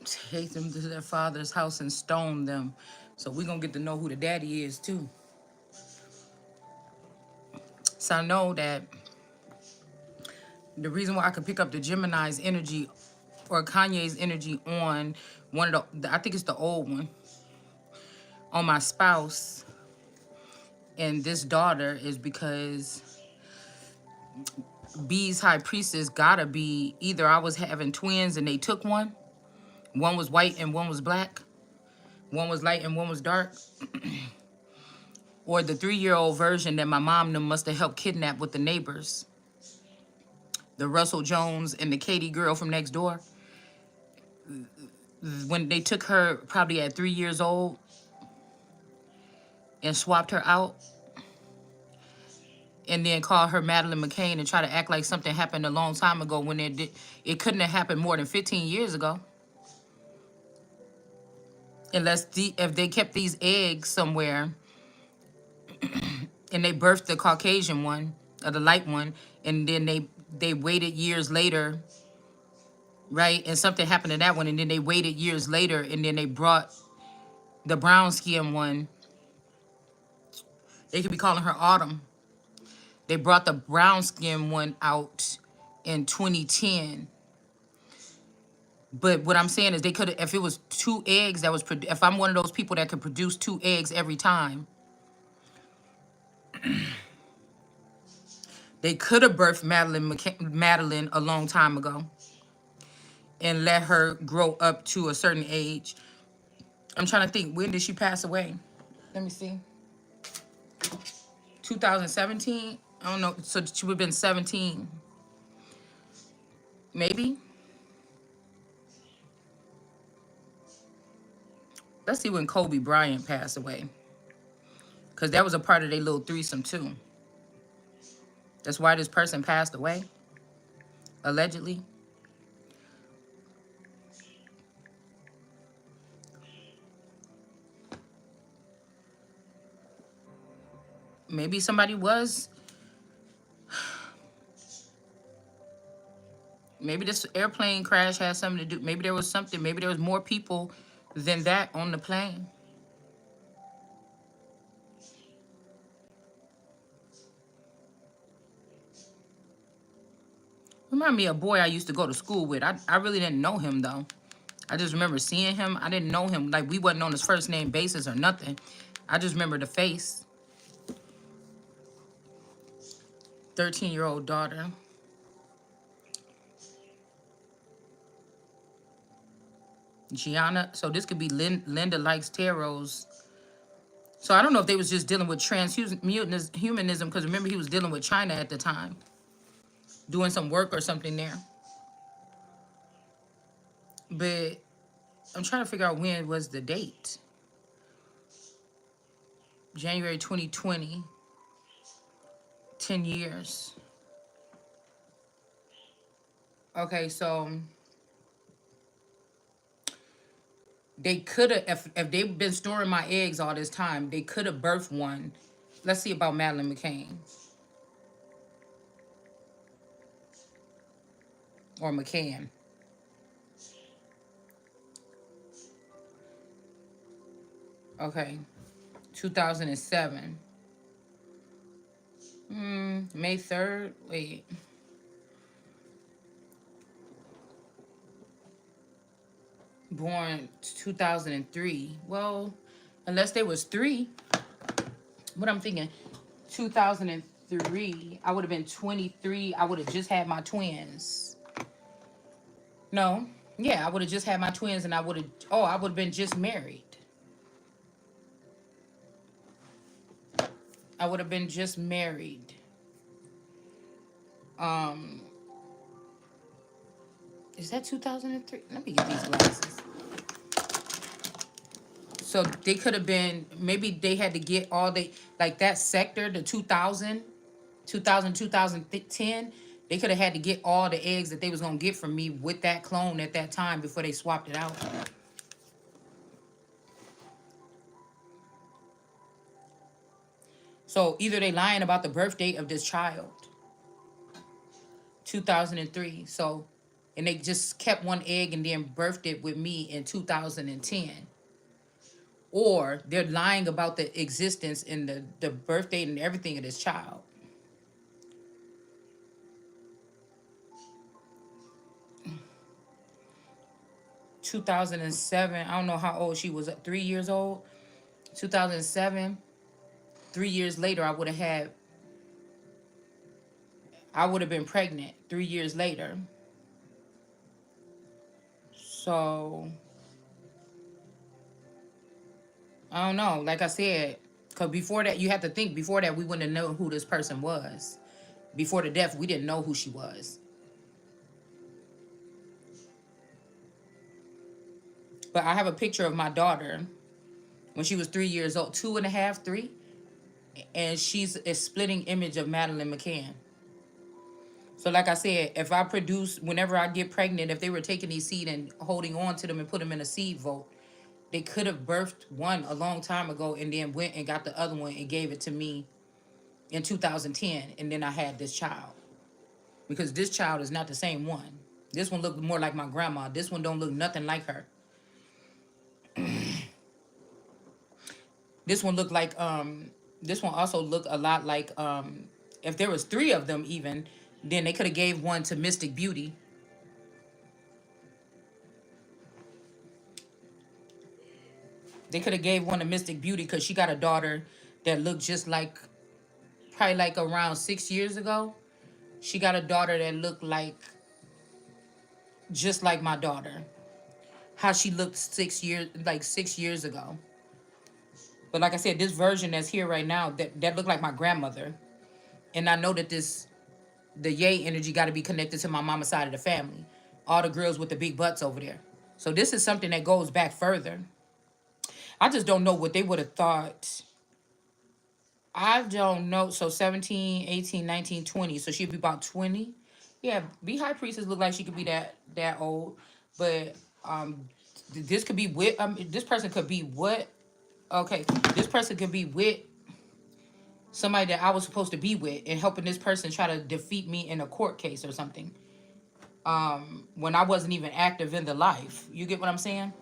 take them to their father's house and stone them. So we're going to get to know who the daddy is, too. So I know that the reason why I could pick up the Gemini's energy or Kanye's energy on one of I think it's the old one, on my spouse and this daughter is because B's high priestess gotta be either I was having twins and they took one. One was white and one was black. One was light and one was dark. Or the 3-year-old version that my mom must have helped kidnap with the neighbors. The Russell Jones and the Katie girl from next door. When they took her probably at 3 years old and swapped her out and then called her Madeline McCain and try to act like something happened a long time ago when it couldn't have happened more than 15 years ago. Unless if they kept these eggs somewhere and they birthed the Caucasian one or the light one and then they waited years later, right? And something happened to that one and then they waited years later and then they brought the brown skin one. They could be calling her Autumn. They brought the brown skin one out in 2010. But what I'm saying is they could have, if it was 2 eggs that was, if I'm one of those people that could produce 2 eggs every time, they could have birthed Madeline a long time ago and let her grow up to a certain age. I'm trying to think, when did she pass away? Let me see. 2017? I don't know. So she would have been 17. Maybe. Let's see when Kobe Bryant passed away. Because that was a part of their little threesome too. That's why this person passed away. Allegedly. Maybe somebody was. Maybe this airplane crash had something to do. Maybe there was something. Maybe there was more people than that on the plane. Remind me of a boy I used to go to school with. I really didn't know him though. I just remember seeing him. I didn't know him. Like we wasn't on his first name basis or nothing. I just remember the face. 13-year-old daughter. Gianna. So this could be Linda Likes Tarots. So I don't know if they was just dealing with transhumanism because remember he was dealing with China at the time. Doing some work or something there. But I'm trying to figure out when was the date. January 2020. 10 years. Okay, so they could have, if they've been storing my eggs all this time, they could have birthed one. Let's see about Madeline McCain. Or McCann. Okay. 2007. May 3rd. Wait. Born 2003. Well, unless there was 3. What I'm thinking, 2003. I would have been 23. I would have just had my twins. No. Yeah, I would have just had my twins and I would have been just married. I would have been just married. Is that 2003? Let me get these glasses. So they could have been, maybe they had to get all like that sector, the 2010, they could have had to get all the eggs that they was going to get from me with that clone at that time before they swapped it out. So either they lying about the birth date of this child, 2003. So and they just kept one egg and then birthed it with me in 2010. Or they're lying about the existence and the birth date and everything of this child. 2007, I don't know how old she was, 3 years old. 2007, 3 years later, I would have been pregnant 3 years later. So, I don't know. Like I said, because before that, you have to think, before that, we wouldn't have known who this person was. Before the death, we didn't know who she was. But I have a picture of my daughter when she was 3 years old, 2.5, 3. And she's a splitting image of Madeline McCann. So like I said, if I produce, whenever I get pregnant, if they were taking these seed and holding on to them and put them in a seed vault, they could have birthed one a long time ago and then went and got the other one and gave it to me in 2010. And then I had this child. Because this child is not the same one. This one looked more like my grandma. This one don't look nothing like her. This one looked like, this one also looked a lot like, if there was 3 of them even, then they could have gave one to Mystic Beauty. They could have gave one to Mystic Beauty because she got a daughter that looked just like, probably like around 6 years ago. She got a daughter that looked like, just like my daughter. How she looked 6 years, like 6 years ago. But like I said, this version that's here right now, that looked like my grandmother. And I know that the yay energy got to be connected to my mama's side of the family. All the girls with the big butts over there. So this is something that goes back further. I just don't know what they would have thought. I don't know. So 17, 18, 19, 20. So she'd be about 20. Yeah, B High Priestess look like she could be that old. But this could be with, this person could be what? Okay, this person could be with somebody that I was supposed to be with and helping this person try to defeat me in a court case or something. When I wasn't even active in the life. You get what I'm saying?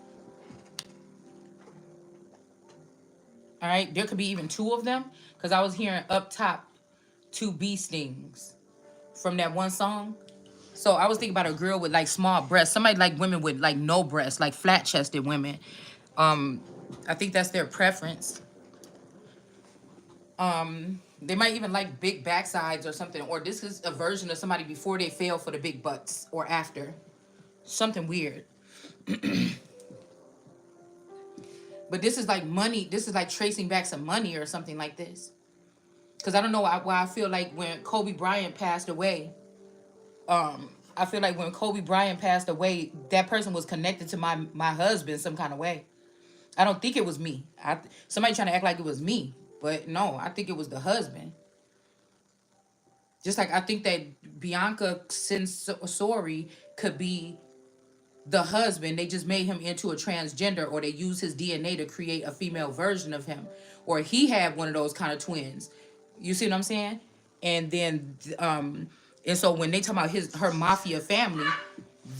All right, there could be even 2 of them because I was hearing up top 2 bee stings from that one song. So I was thinking about a girl with like small breasts. Somebody like women with like no breasts, like flat chested women. I think that's their preference. They might even like big backsides or something. Or this is a version of somebody before they fail for the big butts or after. Something weird. But this is like money. This is like tracing back some money or something like this. Because I don't know why I feel like when Kobe Bryant passed away, I feel like when Kobe Bryant passed away, that person was connected to my husband some kind of way. I don't think it was me. Somebody trying to act like it was me. But no, I think it was the husband. Just like I think that Bianca Censori could be the husband. They just made him into a transgender, or they used his DNA to create a female version of him. Or he had one of those kind of twins. You see what I'm saying? And then, and so when they talk about her mafia family,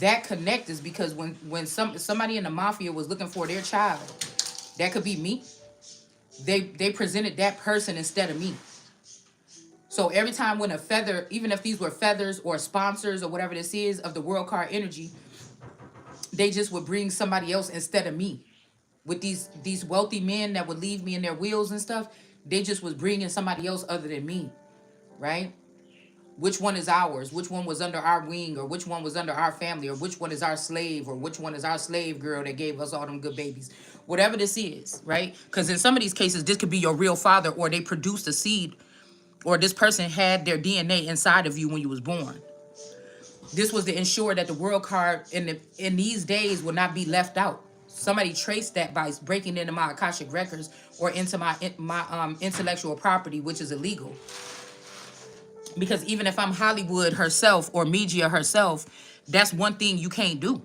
that connect is because when somebody in the mafia was looking for their child, that could be me. They presented that person instead of me. So every time when a feather, even if these were feathers or sponsors or whatever this is of the world card energy, they just would bring somebody else instead of me. With these wealthy men that would leave me in their wheels and stuff, they just was bringing somebody else other than me, right? Which one is ours? Which one was under our wing? Or which one was under our family? Or which one is our slave? Or which one is our slave girl that gave us all them good babies? Whatever this is, right? Because in some of these cases, this could be your real father, or they produced a seed, or this person had their DNA inside of you when you was born. This was to ensure that the world card in these days would not be left out. Somebody traced that by breaking into my Akashic records or into my intellectual property, which is illegal. Because even if I'm Hollywood herself or Media herself, that's one thing you can't do.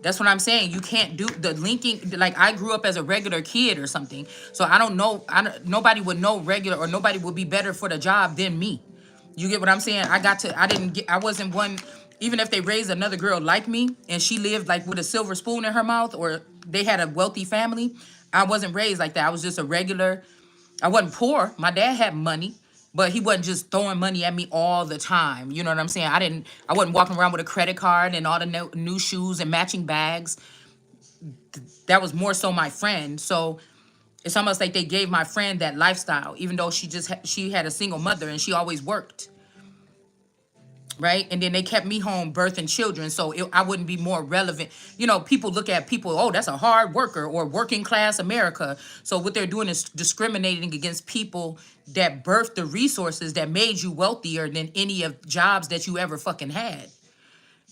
That's what I'm saying. You can't do the linking. Like, I grew up as a regular kid or something. So I don't know. Nobody would know regular, or nobody would be better for the job than me. You get what I'm saying? I wasn't one. Even if they raised another girl like me and she lived like with a silver spoon in her mouth, or they had a wealthy family, I wasn't raised like that. I was just a regular. I wasn't poor. My dad had money, but he wasn't just throwing money at me all the time. You know what I'm saying? I wasn't walking around with a credit card and all the new shoes and matching bags. That was more so my friend. So it's almost like they gave my friend that lifestyle, even though she had a single mother and she always worked. Right. And then they kept me home birthing children. So I wouldn't be more relevant. You know, people look at people, oh, that's a hard worker or working class America. So what they're doing is discriminating against people that birthed the resources that made you wealthier than any of jobs that you ever fucking had.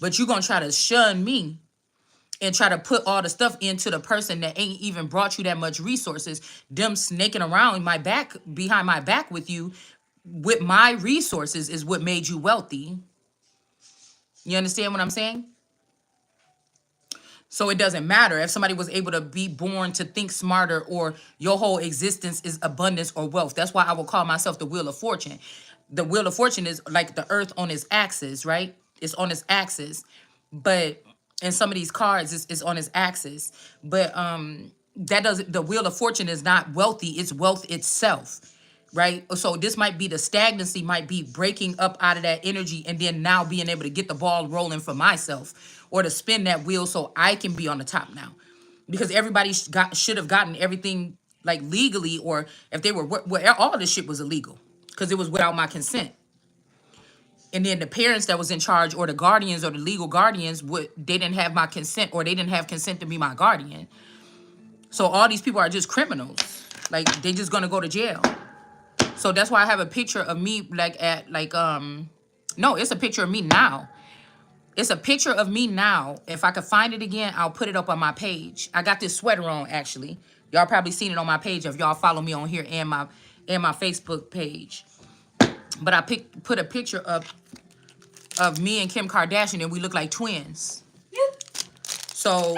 But you're going to try to shun me and try to put all the stuff into the person that ain't even brought you that much resources. Them snaking around my back, behind my back with you, with my resources is what made you wealthy. You understand what I'm saying? So it doesn't matter if somebody was able to be born to think smarter, or your whole existence is abundance or wealth. That's why I will call myself the Wheel of Fortune. The Wheel of Fortune is like the earth on its axis, right? It's on its axis. But in some of these cards, it's on its axis. But that doesn't, the Wheel of Fortune is not wealthy, it's wealth itself. Right? So this might be the stagnancy, might be breaking up out of that energy and then now being able to get the ball rolling for myself, or to spin that wheel so I can be on the top now. Because everybody should have gotten everything like legally, or if they were, all this shit was illegal because it was without my consent. And then the parents that was in charge, or the guardians or the legal guardians, they didn't have my consent, or they didn't have consent to be my guardian. So all these people are just criminals. Like, they just gonna go to jail. So that's why I have a picture of me no, it's a picture of me now. It's a picture of me now. If I could find it again, I'll put it up on my page. I got this sweater on, actually. Y'all probably seen it on my page if y'all follow me on here and my Facebook page. But I put a picture of me and Kim Kardashian, and we look like twins. So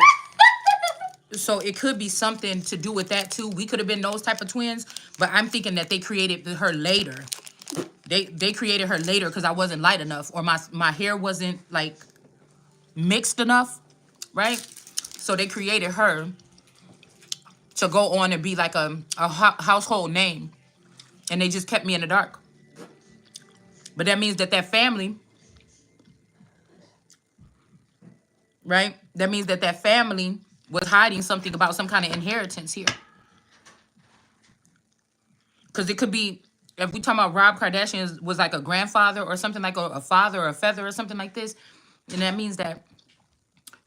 it could be something to do with that too. We could have been those type of twins, but I'm thinking that they created her later. They created her later because I wasn't light enough, or my hair wasn't like mixed enough, right? So they created her to go on and be like a household name, and they just kept me in the dark. But that means that family, right? That means that family was hiding something about some kind of inheritance here. Because it could be, if we talking about Rob Kardashian was like a grandfather or something, like a father or a feather or something like this, and that means that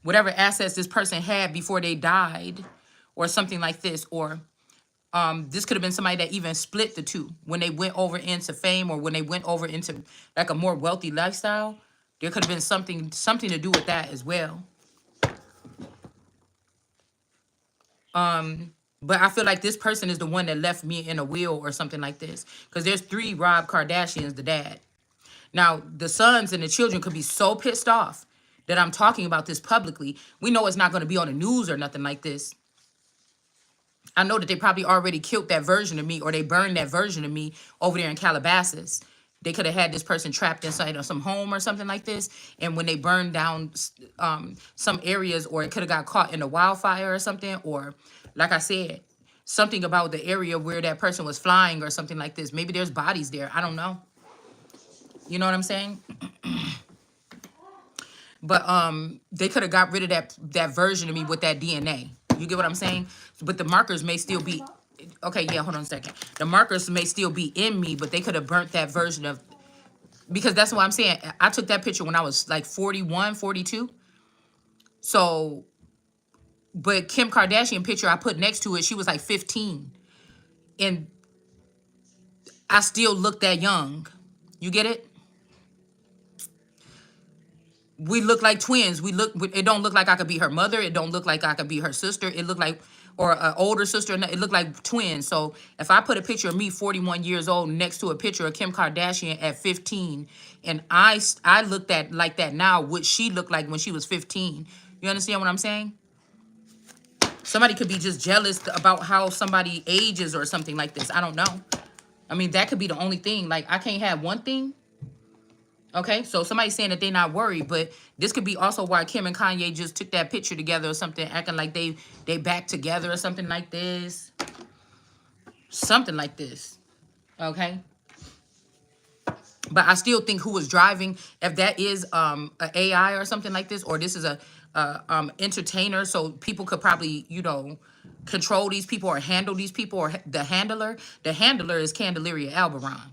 whatever assets this person had before they died or something like this, or this could have been somebody that even split the two when they went over into fame, or when they went over into like a more wealthy lifestyle. There could have been something to do with that as well. But I feel like this person is the one that left me in a will or something like this. Because there's 3 Rob Kardashians, the dad. Now, the sons and the children could be so pissed off that I'm talking about this publicly. We know it's not going to be on the news or nothing like this. I know that they probably already killed that version of me, or they burned that version of me over there in Calabasas. They could have had this person trapped inside of some home or something like this. And when they burned down some areas, or it could have got caught in a wildfire or something, or like I said, something about the area where that person was flying or something like this. Maybe there's bodies there. I don't know. You know what I'm saying? But they could have got rid of that version of me with that DNA. You get what I'm saying? But the markers may still be, okay, yeah, hold on a second. The markers may still be in me, but they could have burnt that version of, because that's what I'm saying. I took that picture when I was like 41, 42. So, but Kim Kardashian picture I put next to it, she was like 15. And I still look that young. You get it? We look like twins. It don't look like I could be her mother. It don't look like I could be her sister. It looked like, or an older sister. It looked like twins. So if I put a picture of me 41 years old next to a picture of Kim Kardashian at 15, and I looked at like that now, what she looked like when she was 15. You understand what I'm saying? Somebody could be just jealous about how somebody ages or something like this. I don't know. I mean, that could be the only thing. Like, I can't have one thing Okay, so somebody's saying that they're not worried, but this could be also why Kim and Kanye just took that picture together or something, acting like they back together or something like this. Something like this. Okay. But I still think who was driving, if that is a AI or something like this, or this is a entertainer, so people could probably, you know, control these people or handle these people, or the handler. The handler is Candelaria Albaron.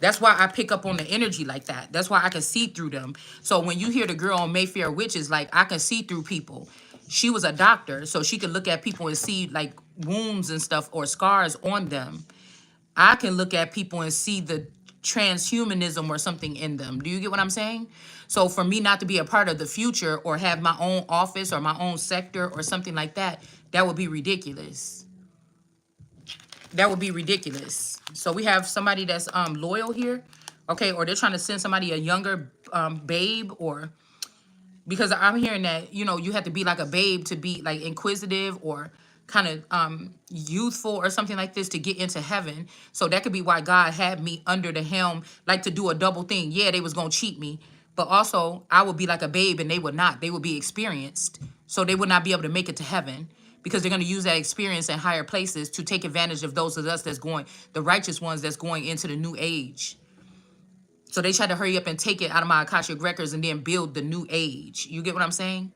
That's why I pick up on the energy like that. That's why I can see through them. So when you hear the girl on Mayfair Witches, like, I can see through people. She was a doctor, so she could look at people and see like wounds and stuff or scars on them. I can look at people and see the transhumanism or something in them. Do you get what I'm saying? So for me not to be a part of the future or have my own office or my own sector or something like that, that would be ridiculous. That would be ridiculous. So we have somebody that's loyal here, okay, or they're trying to send somebody a younger babe, or because I'm hearing that, you know, you have to be like a babe to be like inquisitive or kind of youthful or something like this to get into heaven. So that could be why God had me under the helm, like to do a double thing. Yeah, they was gonna cheat me, but also I would be like a babe and they would not. They would be experienced, so they would not be able to make it to heaven, because they're going to use that experience in higher places to take advantage of those of us that's going, the righteous ones that's going into the new age. So they try to hurry up and take it out of my Akashic records and then build the new age. You get what I'm saying?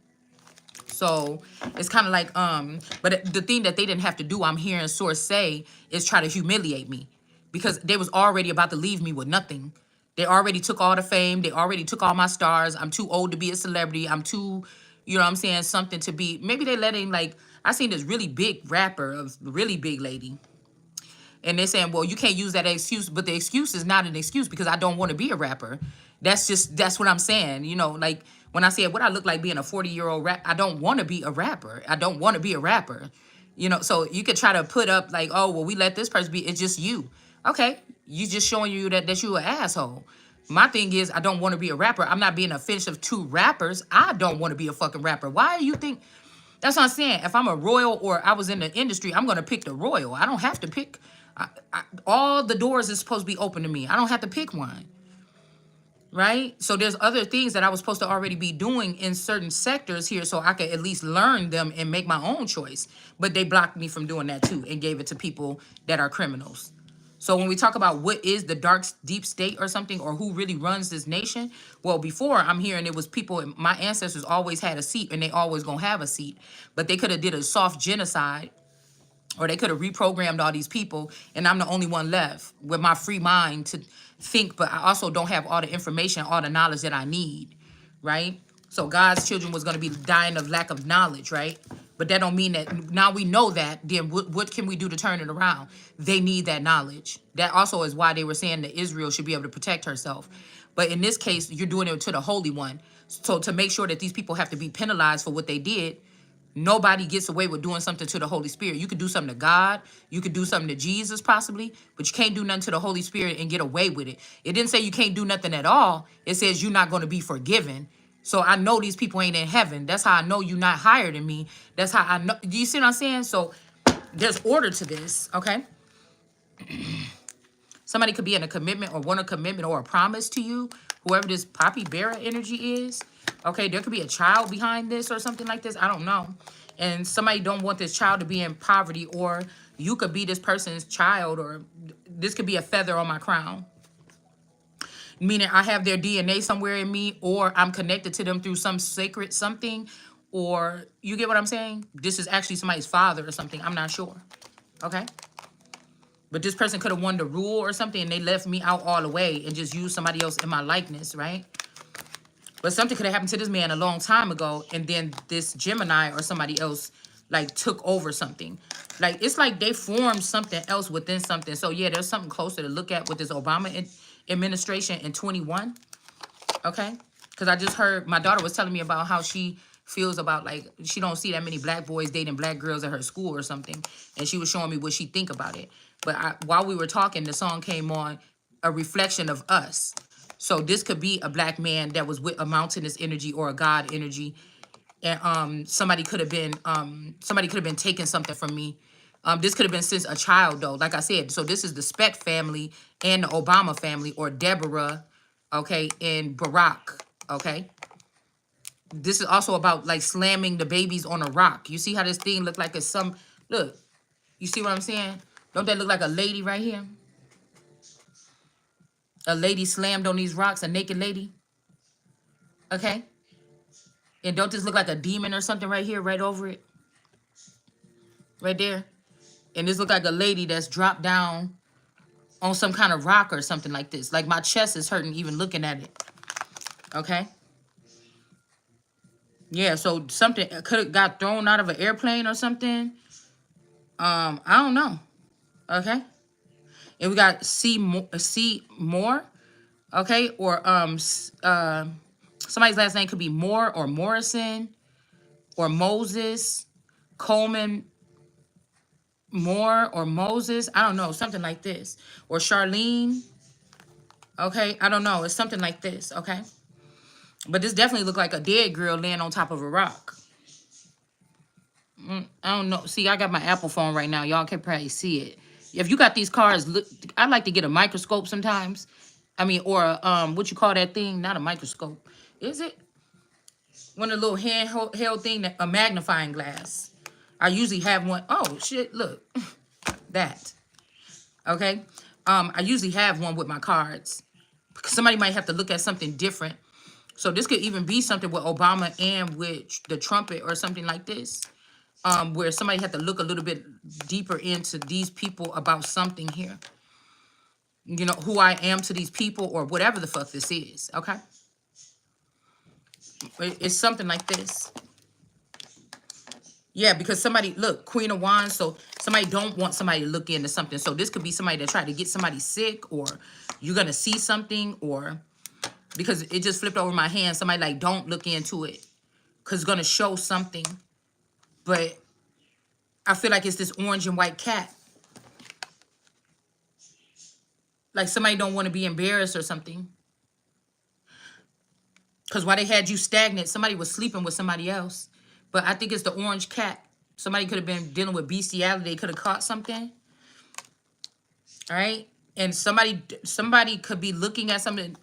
So it's kind of like, but the thing that they didn't have to do, I'm hearing Source say, is try to humiliate me, because they was already about to leave me with nothing. They already took all the fame. They already took all my stars. I'm too old to be a celebrity. I'm too, you know what I'm saying, something to be. Maybe they letting, like, I seen this really big rapper, a really big lady. And they're saying, well, you can't use that excuse. But the excuse is not an excuse, because I don't want to be a rapper. That's what I'm saying. You know, like when I said what I look like being a 40-year-old rap, I don't want to be a rapper. I don't want to be a rapper. You know, so you could try to put up like, oh, well, we let this person be. It's just you. Okay. You just showing you that you an asshole. My thing is, I don't want to be a rapper. I'm not being offensive to rappers. I don't want to be a fucking rapper. Why do you think? That's what I'm saying. If I'm a royal or I was in the industry, I'm going to pick the royal. I don't have to pick. All the doors is supposed to be open to me. I don't have to pick one. Right? So there's other things that I was supposed to already be doing in certain sectors here, so I could at least learn them and make my own choice. But they blocked me from doing that too and gave it to people that are criminals. So when we talk about what is the dark deep state or something, or who really runs this nation, well, before I'm hearing it was people, my ancestors always had a seat and they always gonna have a seat, but they could have did a soft genocide, or they could have reprogrammed all these people, and I'm the only one left with my free mind to think, but I also don't have all the information, all the knowledge that I need, right? So God's children was going to be dying of lack of knowledge, right? But that don't mean that now we know that, then what can we do to turn it around? They need that knowledge. That also is why they were saying that Israel should be able to protect herself. But in this case, you're doing it to the Holy One. So to make sure that these people have to be penalized for what they did, nobody gets away with doing something to the Holy Spirit. You could do something to God. You could do something to Jesus possibly, but you can't do nothing to the Holy Spirit and get away with it. It didn't say you can't do nothing at all. It says you're not going to be forgiven. So I know these people ain't in heaven. That's how I know you're not higher than me. That's how I know. Do you see what I'm saying? So there's order to this, okay? Somebody could be in a commitment or want a commitment or a promise to you, whoever this Poppy Bearer energy is. Okay, there could be a child behind this or something like this. I don't know. And somebody don't want this child to be in poverty, or you could be this person's child, or this could be a feather on my crown. Meaning I have their DNA somewhere in me, or I'm connected to them through some sacred something, or you get what I'm saying? This is actually somebody's father or something. I'm not sure. Okay? But this person could have won the rule or something, and they left me out all the way and just used somebody else in my likeness, right? But something could have happened to this man a long time ago, and then this Gemini or somebody else like took over something. Like it's like they formed something else within something. So yeah, there's something closer to look at with this Obama administration in 21. Okay, because I just heard my daughter was telling me about how she feels about, like, she don't see that many black boys dating black girls at her school or something, and she was showing me what she think about it. But while we were talking, the song came on, A Reflection of Us. So this could be a black man that was with a mountainous energy or a God energy, and somebody could have been taking something from me, This could have been since a child, though. Like I said, so this is the Speck family and the Obama family, or Deborah, okay, and Barack, okay. This is also about like slamming the babies on a rock. You see how this thing look like it's some, look, you see what I'm saying? Don't that look like a lady right here? A lady slammed on these rocks, a naked lady, okay? And don't this look like a demon or something right here, right over it? Right there. And this look like a lady that's dropped down on some kind of rock or something like this. Like my chest is hurting even looking at it. Okay? Yeah, so something could have got thrown out of an airplane or something. I don't know. Okay? And we got see more. Okay? Or somebody's last name could be Moore or Morrison or Moses, Coleman, Moore or Moses. I don't know, something like this. Or Charlene. Okay, I don't know. It's something like this, okay? But this definitely looked like a dead girl laying on top of a rock. I don't know. See, I got my Apple phone right now. Y'all can probably see it. If you got these cards, look, I like to get a microscope sometimes. I mean, or what you call that thing? Not a microscope. Is it? One of the little handheld thing, that a magnifying glass. I usually have one. Oh, shit, look. That. Okay? I usually have one with my cards. Somebody might have to look at something different. So this could even be something with Obama and with the trumpet or something like this. Where somebody had to look a little bit deeper into these people about something here. You know, who I am to these people or whatever the fuck this is. Okay? It's something like this. Yeah, because somebody, look, Queen of Wands, so somebody don't want somebody to look into something. So this could be somebody that tried to get somebody sick, or you're going to see something, or because it just flipped over my hand, somebody like, don't look into it because it's going to show something. But I feel like it's this orange and white cat. Like somebody don't want to be embarrassed or something. Because while they had you stagnant, somebody was sleeping with somebody else. But I think it's the orange cat. Somebody could have been dealing with bestiality. They could have caught something. All right? And somebody could be looking at something.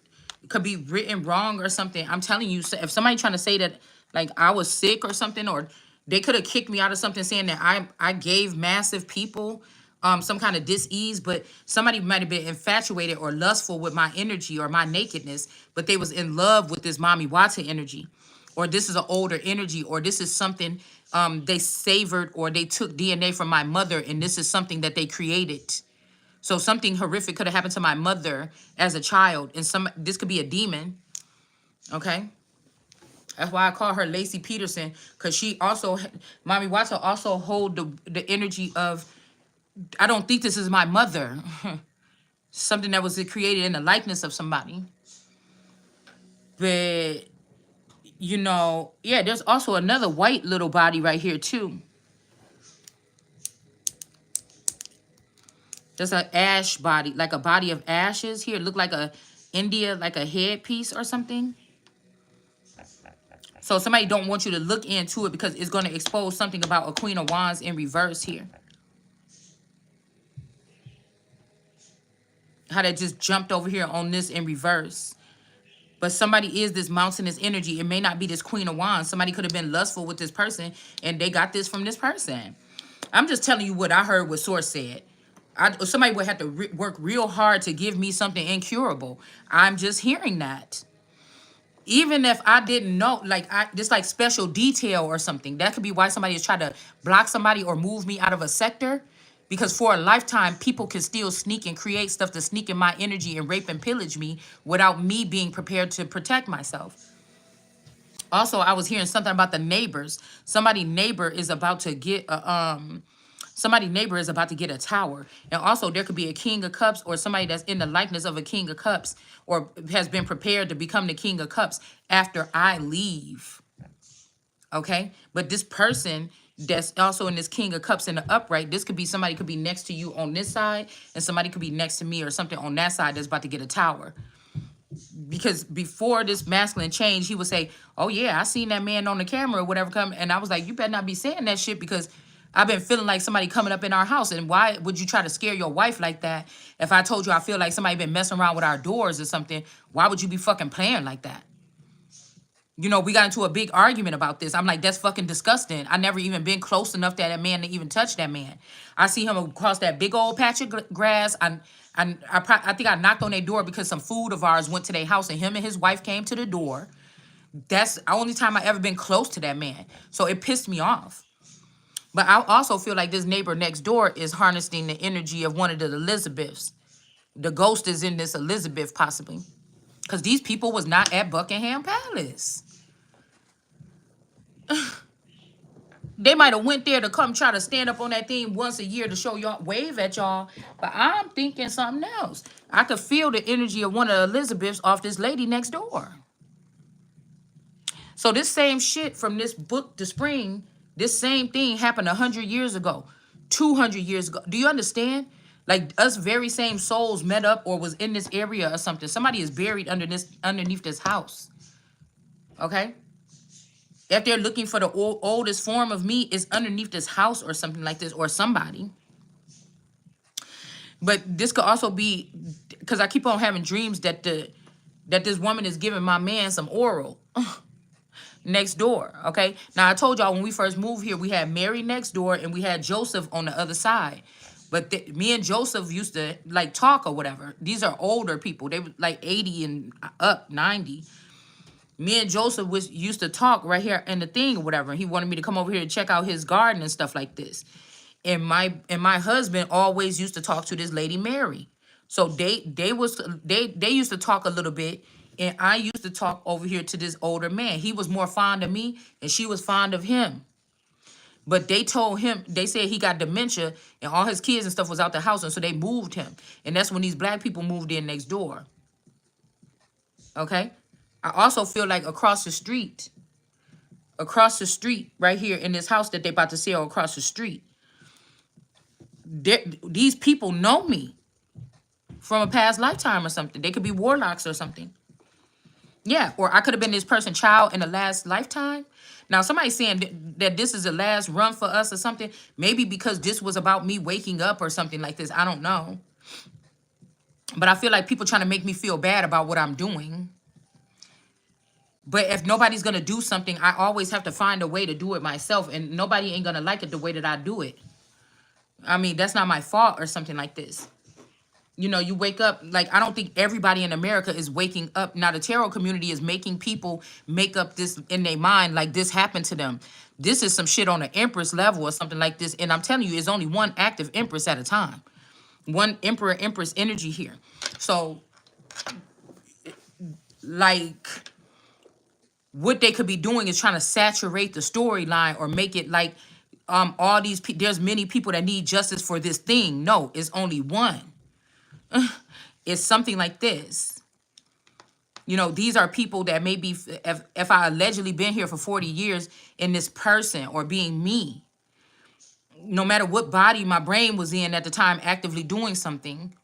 It could be written wrong or something. I'm telling you, if somebody trying to say that, like, I was sick or something, or they could have kicked me out of something saying that I gave massive people some kind of dis-ease, but somebody might have been infatuated or lustful with my energy or my nakedness, but they was in love with this Mommy Wata energy, or this is an older energy, or this is something they savored, or they took DNA from my mother, and this is something that they created. So something horrific could have happened to my mother as a child, and this could be a demon, okay? That's why I call her Lacey Peterson, because she also, Mommy Wata also hold the energy of, I don't think this is my mother. Something that was created in the likeness of somebody. But, you know, yeah, there's also another white little body right here, too. There's an ash body, like a body of ashes here. It look like a India, like a headpiece or something. So somebody don't want you to look into it because it's going to expose something about a Queen of Wands in reverse here. How that just jumped over here on this in reverse. But somebody is this mountainous energy. It may not be this Queen of Wands. Somebody could have been lustful with this person, and they got this from this person. I'm just telling you what I heard what Source said. Somebody would have to work real hard to give me something incurable. I'm just hearing that. Even if I didn't know, like, just like special detail or something. That could be why somebody is trying to block somebody or move me out of a sector. Because for a lifetime, people can still sneak and create stuff to sneak in my energy and rape and pillage me without me being prepared to protect myself. Also, I was hearing something about the neighbors. Somebody neighbor is about to get a tower. And also there could be a King of Cups or somebody that's in the likeness of a King of Cups or has been prepared to become the King of Cups after I leave. Okay? But this person that's also in this King of Cups in the upright, this could be somebody could be next to you on this side and somebody could be next to me or something on that side that's about to get a tower. Because before this masculine change, he would say, oh yeah, I seen that man on the camera or whatever come. And I was like, you better not be saying that shit because I've been feeling like somebody coming up in our house. And why would you try to scare your wife like that? If I told you I feel like somebody been messing around with our doors or something, why would you be fucking playing like that? You know, we got into a big argument about this. I'm like, that's fucking disgusting. I never even been close enough to that man to even touch that man. I see him across that big old patch of grass. I think I knocked on their door because some food of ours went to their house and him and his wife came to the door. That's the only time I ever been close to that man. So it pissed me off. But I also feel like this neighbor next door is harnessing the energy of one of the Elizabeths. The ghost is in this Elizabeth possibly. Because these people was not at Buckingham Palace. They might have went there to come try to stand up on that thing once a year to show y'all, wave at y'all. But I'm thinking something else. I could feel the energy of one of the Elizabeths off this lady next door. So this same shit from this book, The Spring, this same thing happened 100 years ago, 200 years ago. Do you understand? Like us very same souls met up or was in this area or something. Somebody is buried underneath this house. Okay? If they're looking for the oldest form of me, it's underneath this house or something like this, or somebody. But this could also be because I keep on having dreams that this woman is giving my man some oral next door. Okay. Now I told y'all when we first moved here, we had Mary next door and we had Joseph on the other side. But me and Joseph used to like talk or whatever. These are older people. They were like 80 and up, 90. Me and Joseph used to talk right here in the thing or whatever. He wanted me to come over here to check out his garden and stuff like this. And my husband always used to talk to this lady Mary. So they used to talk a little bit, and I used to talk over here to this older man. He was more fond of me, and she was fond of him. But they told him, they said he got dementia, and all his kids and stuff was out the house, and so they moved him. And that's when these black people moved in next door. Okay? I also feel like across the street, right here in this house that they about to sell across the street, these people know me from a past lifetime or something. They could be warlocks or something. Yeah, or I could have been this person's child in the last lifetime. Now, somebody's saying that this is the last run for us or something. Maybe because this was about me waking up or something like this. I don't know. But I feel like people trying to make me feel bad about what I'm doing. But if nobody's going to do something, I always have to find a way to do it myself. And nobody ain't going to like it the way that I do it. I mean, that's not my fault or something like this. You know, you wake up, like, I don't think everybody in America is waking up. Now, the tarot community is making people make up this in their mind, like this happened to them. This is some shit on an Empress level or something like this. And I'm telling you, it's only one active Empress at a time. One Emperor, Empress energy here. So, like, what they could be doing is trying to saturate the storyline or make it like all these people, there's many people that need justice for this thing. No, it's only one. It's something like this. You know, these are people that maybe if I allegedly been here for 40 years in this person or being me, no matter what body my brain was in at the time actively doing something,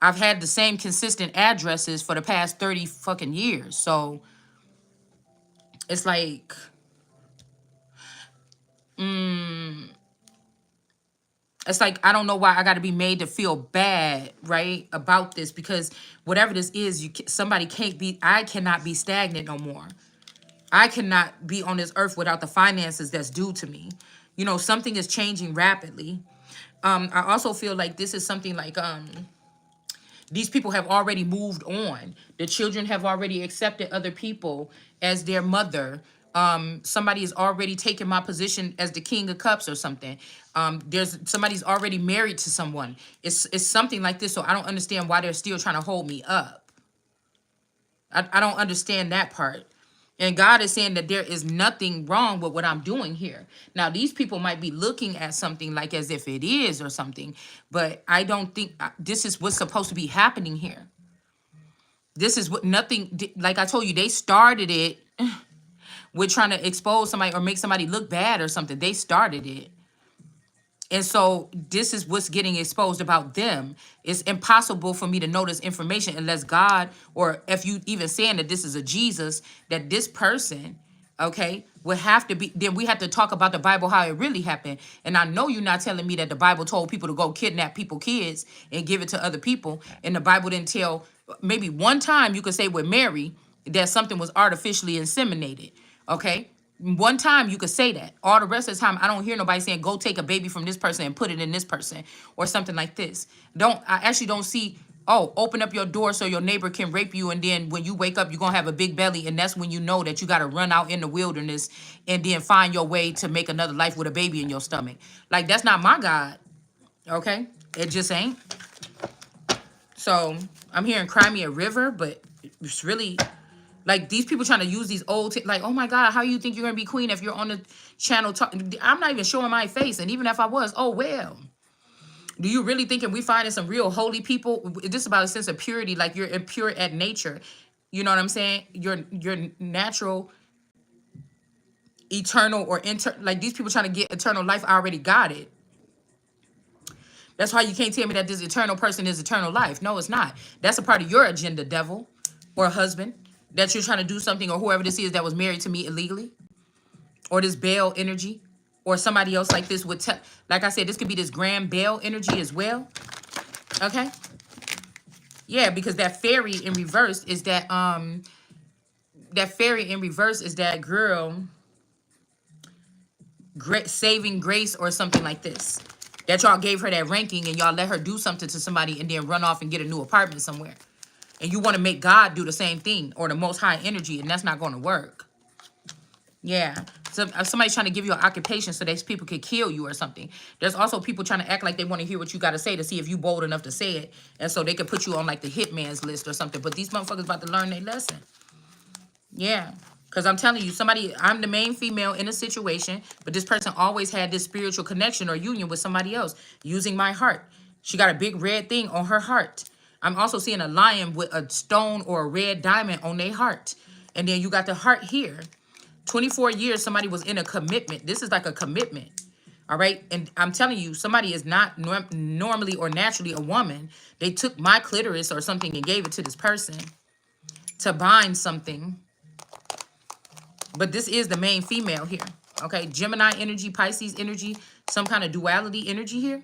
I've had the same consistent addresses for the past 30 fucking years. So it's like, it's like, I don't know why I got to be made to feel bad, right, about this, because whatever this is, somebody can't be, I cannot be stagnant no more. I cannot be on this earth without the finances that's due to me. You know, something is changing rapidly. I also feel like this is something like, these people have already moved on. The children have already accepted other people as their mother. Somebody is already taking my position as the King of Cups or something. Somebody's already married to someone. It's something like this. So I don't understand why they're still trying to hold me up. I don't understand that part. And God is saying that there is nothing wrong with what I'm doing here. Now, these people might be looking at something like as if it is or something, but I don't think this is what's supposed to be happening here. This is what nothing, like I told you, they started it with trying to expose somebody or make somebody look bad or something. They started it. And so this is what's getting exposed about them. It's impossible for me to know this information unless God, or if you even saying that this is a Jesus, that this person okay, would have to be, then we have to talk about the Bible, how it really happened. And I know you're not telling me that the Bible told people to go kidnap people, kids, and give it to other people. And the Bible didn't tell, maybe one time you could say with Mary that something was artificially inseminated, okay? One time you could say that. All the rest of the time, I don't hear nobody saying, go take a baby from this person and put it in this person or something like this. I actually don't see, oh, open up your door so your neighbor can rape you, and then when you wake up, you're going to have a big belly, and that's when you know that you got to run out in the wilderness and then find your way to make another life with a baby in your stomach. Like, that's not my God, okay? It just ain't. So, I'm hearing Cry Me a River, but it's really... Like, these people trying to use these old... like, oh, my God, how you think you're going to be queen if you're on the channel talking? I'm not even showing my face. And even if I was, oh, well. Do you really think we finding some real holy people? This is about a sense of purity. Like, you're impure at nature. You know what I'm saying? Your natural, eternal, or... like, these people trying to get eternal life, I already got it. That's why you can't tell me that this eternal person is eternal life. No, it's not. That's a part of your agenda, devil. Or husband. That you're trying to do something, or whoever this is that was married to me illegally, or this Baal energy, or somebody else like this would like I said, this could be this grand Baal energy as well. Okay, yeah, because that fairy in reverse is that girl, saving grace or something like this, that y'all gave her that ranking and y'all let her do something to somebody and then run off and get a new apartment somewhere. And you want to make God do the same thing, or the most high energy, and that's not going to work. Yeah. So somebody's trying to give you an occupation so these people could kill you or something. There's also people trying to act like they want to hear what you got to say to see if you bold enough to say it. And so they could put you on like the hitman's list or something. But these motherfuckers about to learn their lesson. Yeah. Because I'm telling you, I'm the main female in a situation, but this person always had this spiritual connection or union with somebody else using my heart. She got a big red thing on her heart. I'm also seeing a lion with a stone or a red diamond on their heart. And then you got the heart here. 24 years, somebody was in a commitment. This is like a commitment. All right. And I'm telling you, somebody is not normally or naturally a woman. They took my clitoris or something and gave it to this person to bind something. But this is the main female here. Okay. Gemini energy, Pisces energy, some kind of duality energy here.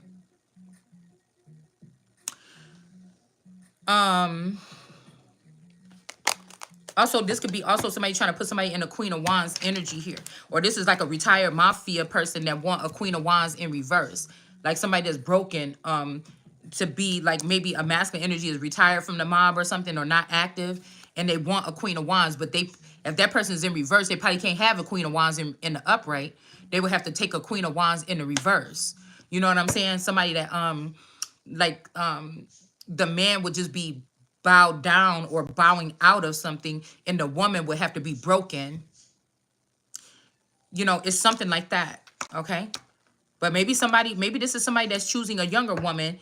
Also, this could be also somebody trying to put somebody in a Queen of Wands energy here. Or this is like a retired mafia person that want a Queen of Wands in reverse. Like somebody that's broken to be like maybe a masculine energy is retired from the mob or something, or not active. And they want a Queen of Wands. But if that person is in reverse, they probably can't have a Queen of Wands in the upright. They would have to take a Queen of Wands in the reverse. You know what I'm saying? Somebody that the man would just be bowed down or bowing out of something, and the woman would have to be broken. You know, it's something like that. Okay. But maybe this is somebody that's choosing a younger woman.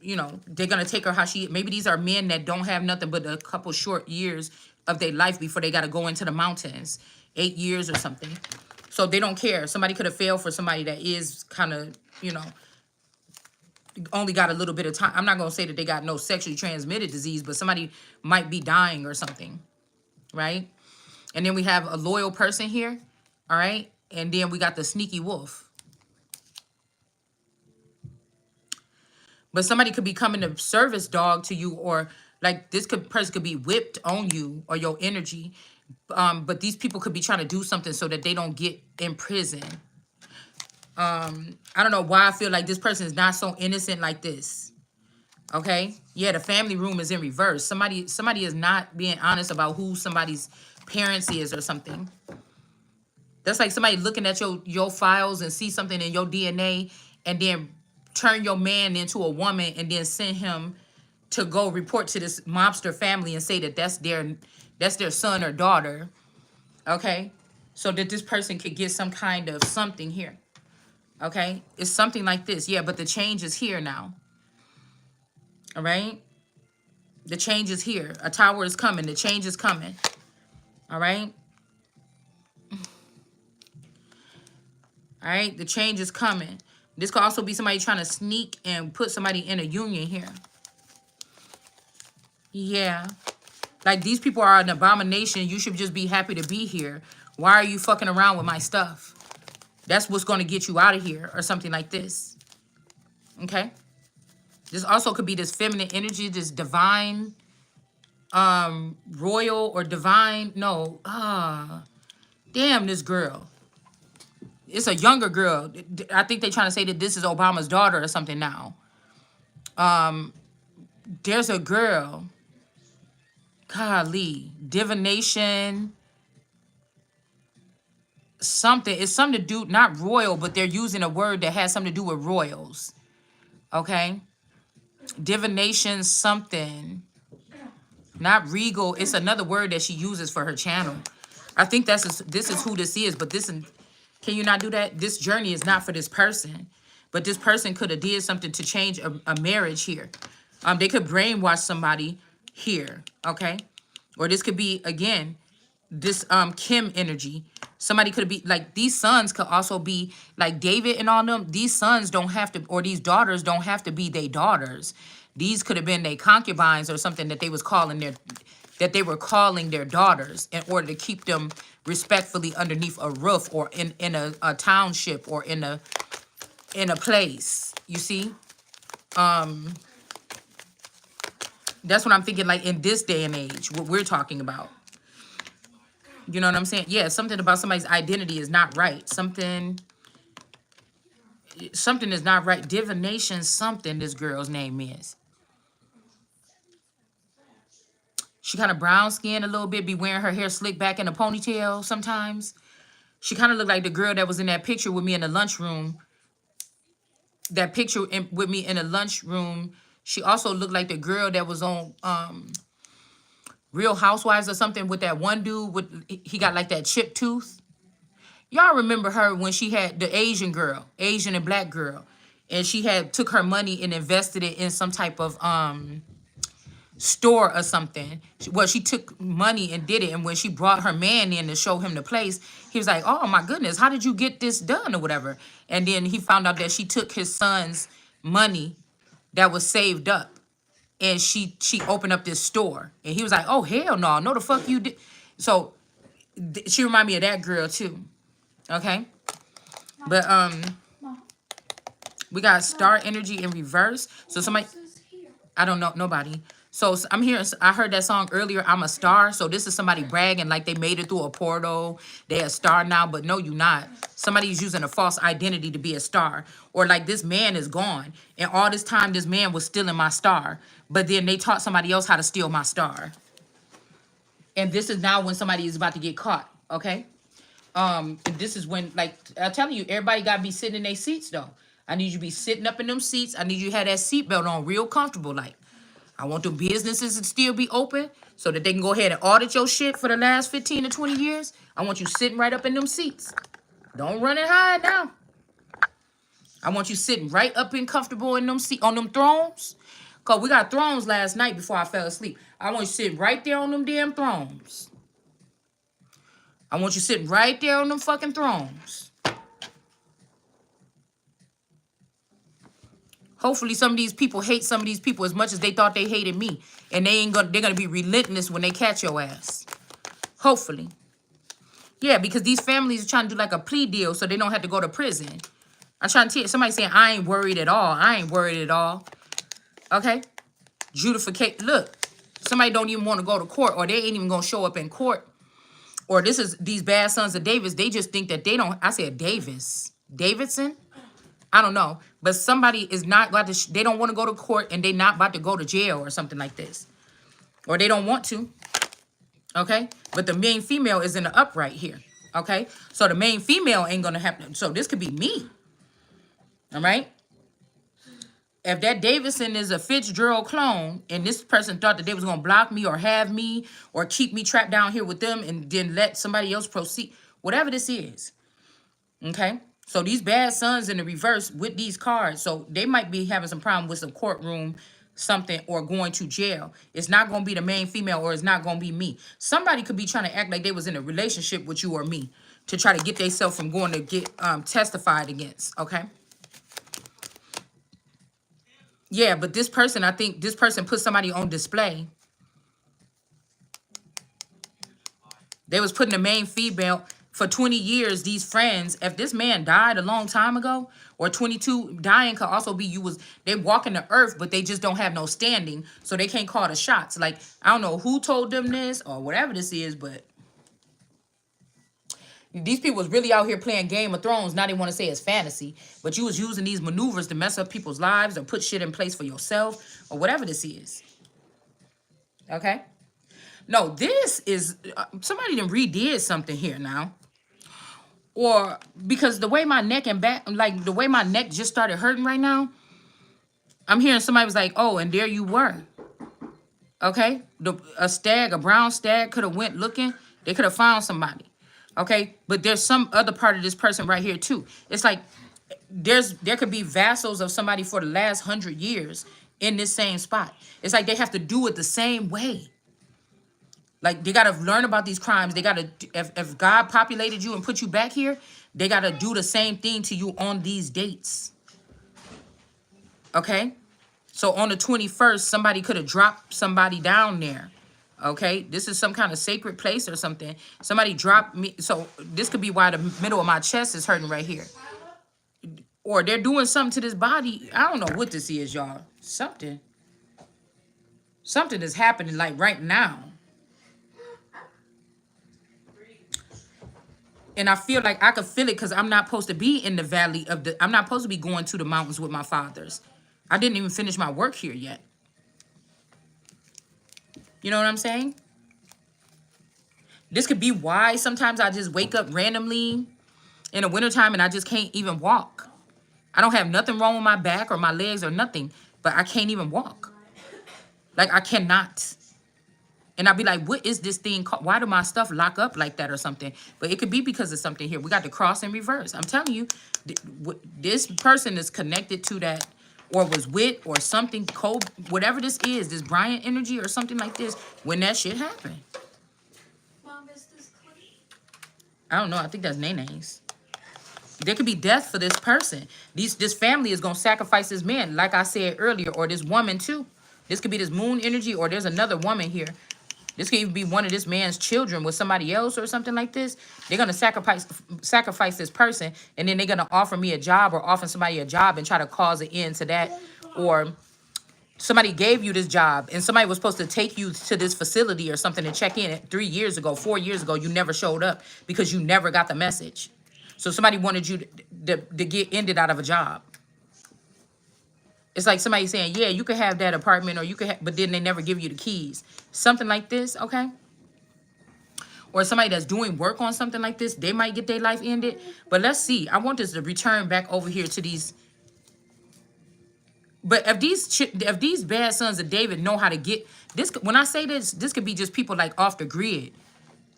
You know, they're going to take her how maybe these are men that don't have nothing but a couple short years of their life before they got to go into the mountains, 8 years or something. So they don't care. Somebody could have failed for somebody that is kind of, you know, only got a little bit of time. I'm not going to say that they got no sexually transmitted disease, but somebody might be dying or something, right? And then we have a loyal person here, all right? And then we got the sneaky wolf. But somebody could be coming to service dog to you, or like this person could be whipped on you or your energy. But these people could be trying to do something so that they don't get in prison. I don't know why I feel like this person is not so innocent like this. Okay? Yeah, the family room is in reverse. Somebody is not being honest about who somebody's parents is or something. That's like somebody looking at your files and see something in your DNA and then turn your man into a woman and then send him to go report to this mobster family and say that that's their son or daughter. Okay? So that this person could get some kind of something here. Okay? It's something like this. Yeah, but the change is here now. All right? The change is here. A tower is coming. The change is coming. All right? All right? The change is coming. This could also be somebody trying to sneak and put somebody in a union here. Yeah. Like, these people are an abomination. You should just be happy to be here. Why are you fucking around with my stuff? That's what's going to get you out of here, or something like this. Okay? This also could be this feminine energy, this divine, royal or divine. No. Damn, this girl. It's a younger girl. I think they're trying to say that this is Obama's daughter or something now. There's a girl. Golly. Divination. Something. It's something to do, not royal, but they're using a word that has something to do with royals. Okay? Divination something. Not regal. It's another word that she uses for her channel. I think this is who this is, but this, can you not do that? This journey is not for this person, but this person could have did something to change a marriage here. They could brainwash somebody here, okay? Or this could be, again, this Kim energy. Somebody could be like, these sons could also be like David and all them. These sons don't have to, or these daughters don't have to be their daughters. These could have been their concubines or something that they was calling their daughters in order to keep them respectfully underneath a roof, or in a township, or in a place. You see? That's what I'm thinking, like in this day and age, what we're talking about. You know what I'm saying? Yeah, something about somebody's identity is not right. Something is not right. Divination something this girl's name is. She kind of brown skinned a little bit, be wearing her hair slicked back in a ponytail sometimes. She kind of looked like the girl that was in that picture with me in the lunchroom. That picture with me in the lunchroom. She also looked like the girl that was on Real Housewives or something, with that one dude he got like that chipped tooth. Y'all remember her when she had the Asian and black girl, and she had took her money and invested it in some type of store or something. Well, she took money and did it, and when she brought her man in to show him the place, he was like, "Oh my goodness, how did you get this done?" or whatever. And then he found out that she took his son's money that was saved up, and she opened up this store, and he was like, "Oh hell no the fuck you did." So she reminded me of that girl too. Okay, but we got star energy in reverse. So somebody, I don't know, nobody. So I'm hearing, I heard that song earlier, I'm a star. So this is somebody bragging like they made it through a portal. They're a star now, but no, you're not. Somebody's using a false identity to be a star. Or like, this man is gone, and all this time this man was stealing my star. But then they taught somebody else how to steal my star. And this is now when somebody is about to get caught, okay? This is when, like, I'm telling you, everybody got to be sitting in their seats, though. I need you to be sitting up in them seats. I need you to have that seatbelt on real comfortable, like. I want the businesses to still be open so that they can go ahead and audit your shit for the last 15 to 20 years. I want you sitting right up in them seats. Don't run and hide now. I want you sitting right up and comfortable in them seats, on them thrones. Because we got thrones last night before I fell asleep. I want you sitting right there on them damn thrones. I want you sitting right there on them fucking thrones. Hopefully some of these people hate some of these people as much as they thought they hated me. And they're gonna be relentless when they catch your ass. Hopefully. Yeah, because these families are trying to do like a plea deal so they don't have to go to prison. I'm trying to tell you, somebody saying, I ain't worried at all. I ain't worried at all. Okay? Judificate. Look, somebody don't even want to go to court, or they ain't even gonna show up in court. Or this is these bad sons of Davis. They just think that they don't. I said Davis. Davidson? I don't know, but somebody is not about to, they don't want to go to court, and they not about to go to jail or something like this. Or they don't want to, okay? But the main female is in the upright here, okay? So the main female ain't going to have, so this could be me, all right? If that Davidson is a Fitzgerald clone, and this person thought that they was going to block me or have me or keep me trapped down here with them and then let somebody else proceed, whatever this is, okay? So these bad sons in the reverse with these cards, so they might be having some problem with some courtroom something or going to jail. It's not going to be the main female, or it's not going to be me. Somebody could be trying to act like they was in a relationship with you or me to try to get themselves from going to get testified against, okay? Yeah, but this person, I think this person put somebody on display. They was putting the main female for 20 years. These friends, if this man died a long time ago, or 22, dying could also be they walking the earth, but they just don't have no standing, so they can't call the shots. Like, I don't know who told them this or whatever this is, but these people was really out here playing Game of Thrones. Now they want to say it's fantasy, but you was using these maneuvers to mess up people's lives or put shit in place for yourself or whatever this is. Okay? No, this is somebody done redid something here now. Or because the way my neck and back, like the way my neck just started hurting right now, I'm hearing somebody was like, oh, and there you were. Okay? A brown stag could have went looking. They could have found somebody. Okay? But there's some other part of this person right here too. It's like there could be vassals of somebody for the last 100 years in this same spot. It's like they have to do it the same way. Like, they got to learn about these crimes. They got to, if God populated you and put you back here, they got to do the same thing to you on these dates. Okay? So on the 21st, somebody could have dropped somebody down there. Okay? This is some kind of sacred place or something. Somebody dropped me. So this could be why the middle of my chest is hurting right here. Or they're doing something to this body. I don't know what this is, y'all. Something is happening like right now. And I feel like I could feel it because I'm not supposed to be in the valley I'm not supposed to be going to the mountains with my fathers. I didn't even finish my work here yet. You know what I'm saying? This could be why sometimes I just wake up randomly in the wintertime and I just can't even walk. I don't have nothing wrong with my back or my legs or nothing, but I can't even walk. Like, I cannot. And I'll be like, what is this thing called? Why do my stuff lock up like that or something? But it could be because of something here. We got the cross in reverse. I'm telling you, this person is connected to that or was with or something, cold, whatever this is, this Bryant energy or something like this, when that shit happened. Mom, is this clean? I don't know. I think that's Nene's. There could be death for this person. This family is going to sacrifice this man, like I said earlier, or this woman too. This could be this moon energy, or there's another woman here. This could even be one of this man's children with somebody else or something like this. They're going to sacrifice this person, and then they're going to offer me a job or offer somebody a job and try to cause an end to that. Or somebody gave you this job, and somebody was supposed to take you to this facility or something and check in 3 years ago, 4 years ago. You never showed up because you never got the message. So somebody wanted you to get ended out of a job. It's like somebody saying, yeah, you could have that apartment or you could have, but then they never give you the keys. Something like this, okay? Or somebody that's doing work on something like this, they might get their life ended. But let's see. I want this to return back over here to these. But if these bad sons of David know how to get this, when I say this could be just people like off the grid.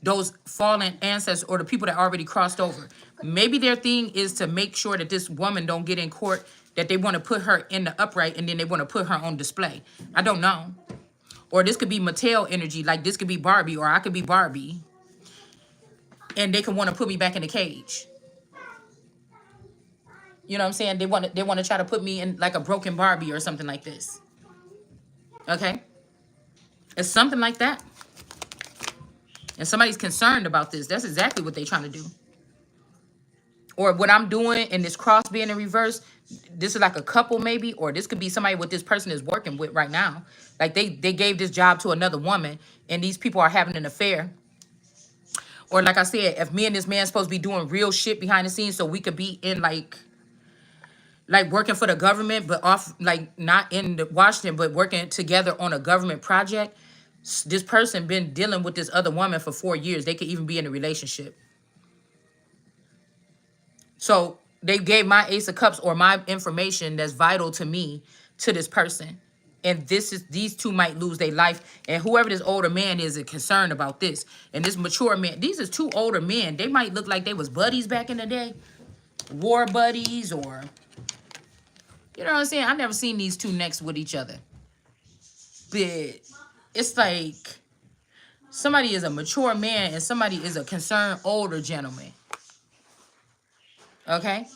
Those fallen ancestors or the people that already crossed over. Maybe their thing is to make sure that this woman don't get in court, that they want to put her in the upright and then they want to put her on display. I don't know. Or this could be Mattel energy. Like, this could be Barbie, or I could be Barbie. And they could want to put me back in the cage. You know what I'm saying? They want to try to put me in like a broken Barbie or something like this. Okay? It's something like that. And somebody's concerned about this. That's exactly what they're trying to do. Or what I'm doing and this cross being in reverse, this is like a couple maybe, or this could be somebody what this person is working with right now. Like they gave this job to another woman and these people are having an affair. Or like I said, if me and this man supposed to be doing real shit behind the scenes so we could be in like working for the government, but off, like not in Washington, but working together on a government project. This person been dealing with this other woman for 4 years. They could even be in a relationship. So they gave my Ace of Cups or my information that's vital to me to this person. And these two might lose their life. And whoever this older man is concerned about this. And this mature man, these is two older men. They might look like they was buddies back in the day. War buddies or, you know what I'm saying? I've never seen these two next with each other. But it's like somebody is a mature man and somebody is a concerned older gentleman. Okay?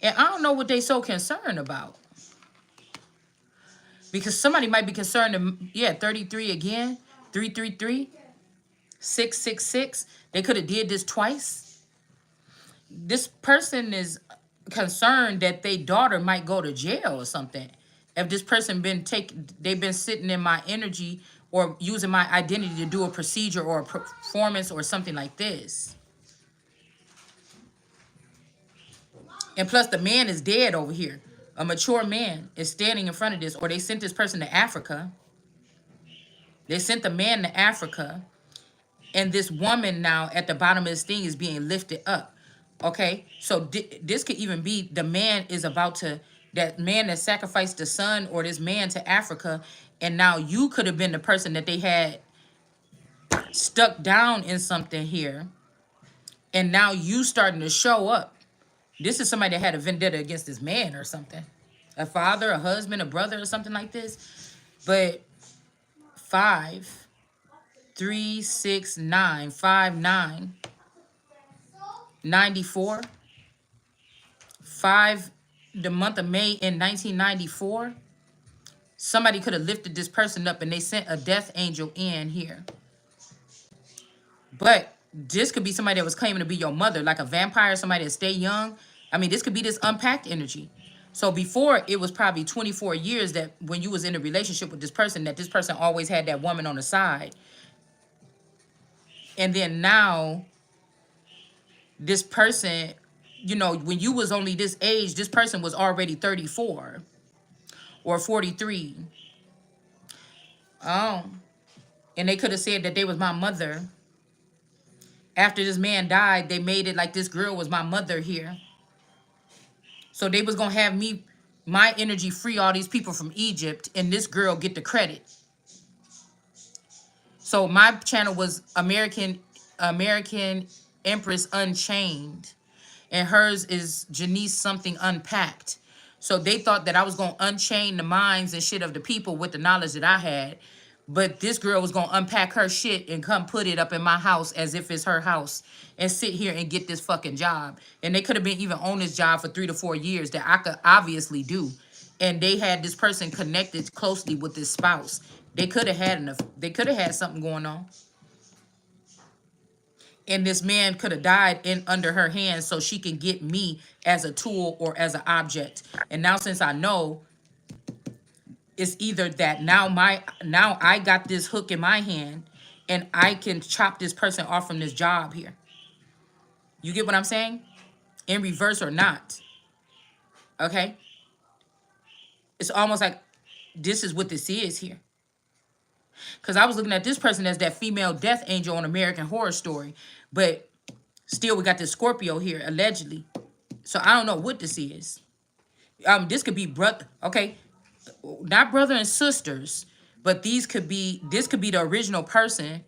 And I don't know what they so concerned about. Because somebody might be concerned, 33 again. 333, 666. They could have did this twice. This person is concerned that their daughter might go to jail or something. If this person they've been sitting in my energy or using my identity to do a procedure or a performance or something like this. And plus the man is dead over here. A mature man is standing in front of this, or they sent this person to Africa. They sent the man to Africa, and this woman now at the bottom of this thing is being lifted up. Okay, so this could even be the man is about to, that man that sacrificed the son or this man to Africa, and now you could have been the person that they had stuck down in something here, and now you starting to show up. This is somebody that had a vendetta against this man or something, a father, a husband, a brother, or something like this. But 5, 3, 6, 9, 5, 9, 94, 5, the month of May in 1994. Somebody could have lifted this person up and they sent a death angel in here. But this could be somebody that was claiming to be your mother, like a vampire, somebody that stay young. I mean, this could be this unpacked energy. So before, it was probably 24 years that when you was in a relationship with this person, that this person always had that woman on the side. And then now, this person, you know, when you was only this age, this person was already 34 or 43. Oh, and they could have said that they was my mother. After this man died, they made it like this girl was my mother here. So they was going to have me, my energy, free all these people from Egypt, and this girl get the credit. So my channel was American Empress Unchained, and hers is Janice something unpacked. So they thought that I was going to unchain the minds and shit of the people with the knowledge that I had. But this girl was going to unpack her shit and come put it up in my house as if it's her house and sit here and get this fucking job. And they could have been even on this job for 3 to 4 years that I could obviously do. And they had this person connected closely with this spouse. They could have had enough. They could have had something going on. And this man could have died in under her hands so she can get me as a tool or as an object. And now since I know, it's either that now I got this hook in my hand and I can chop this person off from this job here. You get what I'm saying? In reverse or not. Okay? It's almost like this is what this is here. Because I was looking at this person as that female death angel on American Horror Story. But still, we got this Scorpio here, allegedly. So I don't know what this is. This could be brother. Okay, not brother and sisters, but this could be the original person,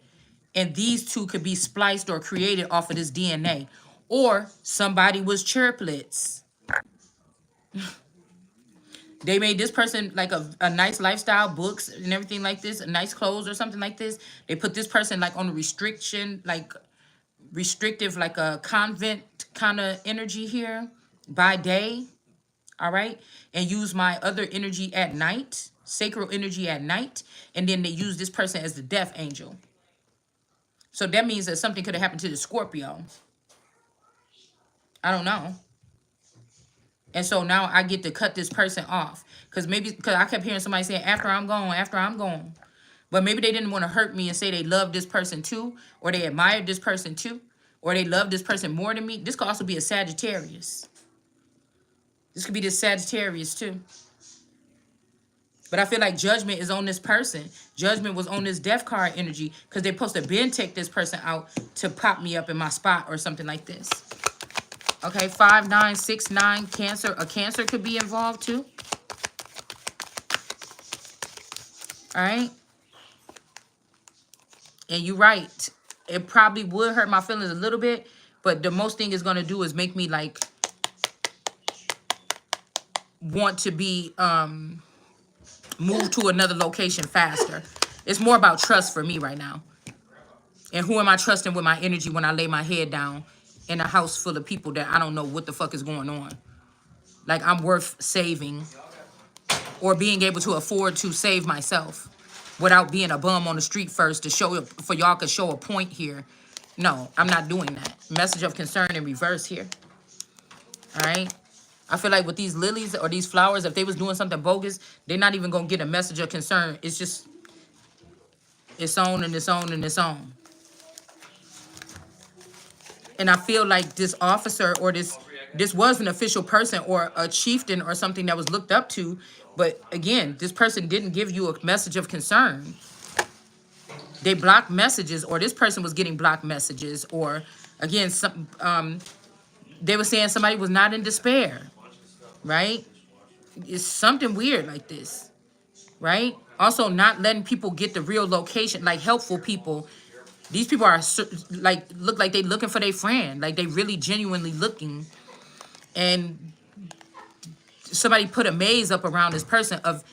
and these two could be spliced or created off of this DNA, or somebody was triplets. They made this person like a nice lifestyle, books and everything like this, nice clothes or something like this. They put this person like on a restrictive, like a convent kind of energy here by day. All right. And use my other energy at night, sacral energy at night. And then they use this person as the death angel. So that means that something could have happened to the Scorpio. I don't know. And so now I get to cut this person off. Because I kept hearing somebody saying, after I'm gone. But maybe they didn't want to hurt me and say they love this person too. Or they admired this person too. Or they love this person more than me. This could also be a Sagittarius. This could be this Sagittarius too. But I feel like judgment is on this person. Judgment was on this death card energy. Because they're supposed to then take this person out to pop me up in my spot or something like this. Okay, 5, 9, 6, 9, Cancer. A Cancer could be involved too. All right. And you're right. It probably would hurt my feelings a little bit. But the most thing it's going to do is make me like want to be moved to another location faster. It's more about trust for me right now. And who am I trusting with my energy when I lay my head down in a house full of people that I don't know what the fuck is going on? Like I'm worth saving or being able to afford to save myself. without being a bum on the street first to show it for y'all could show a point here. No, I'm not doing that. Message of concern in reverse here. All right. I feel like with these lilies or these flowers, if they was doing something bogus, they're not even gonna get a message of concern. It's just its own and its own and its own. And I feel like this officer or this was an official person or a chieftain or something that was looked up to. But again, this person didn't give you a message of concern. They blocked messages, or this person was getting blocked messages, or again, they were saying somebody was not in despair, right? It's something weird like this, right? Also, not letting people get the real location, like helpful people. These people are like look like they looking for their friend, like they really genuinely looking, and somebody put a maze up around this person of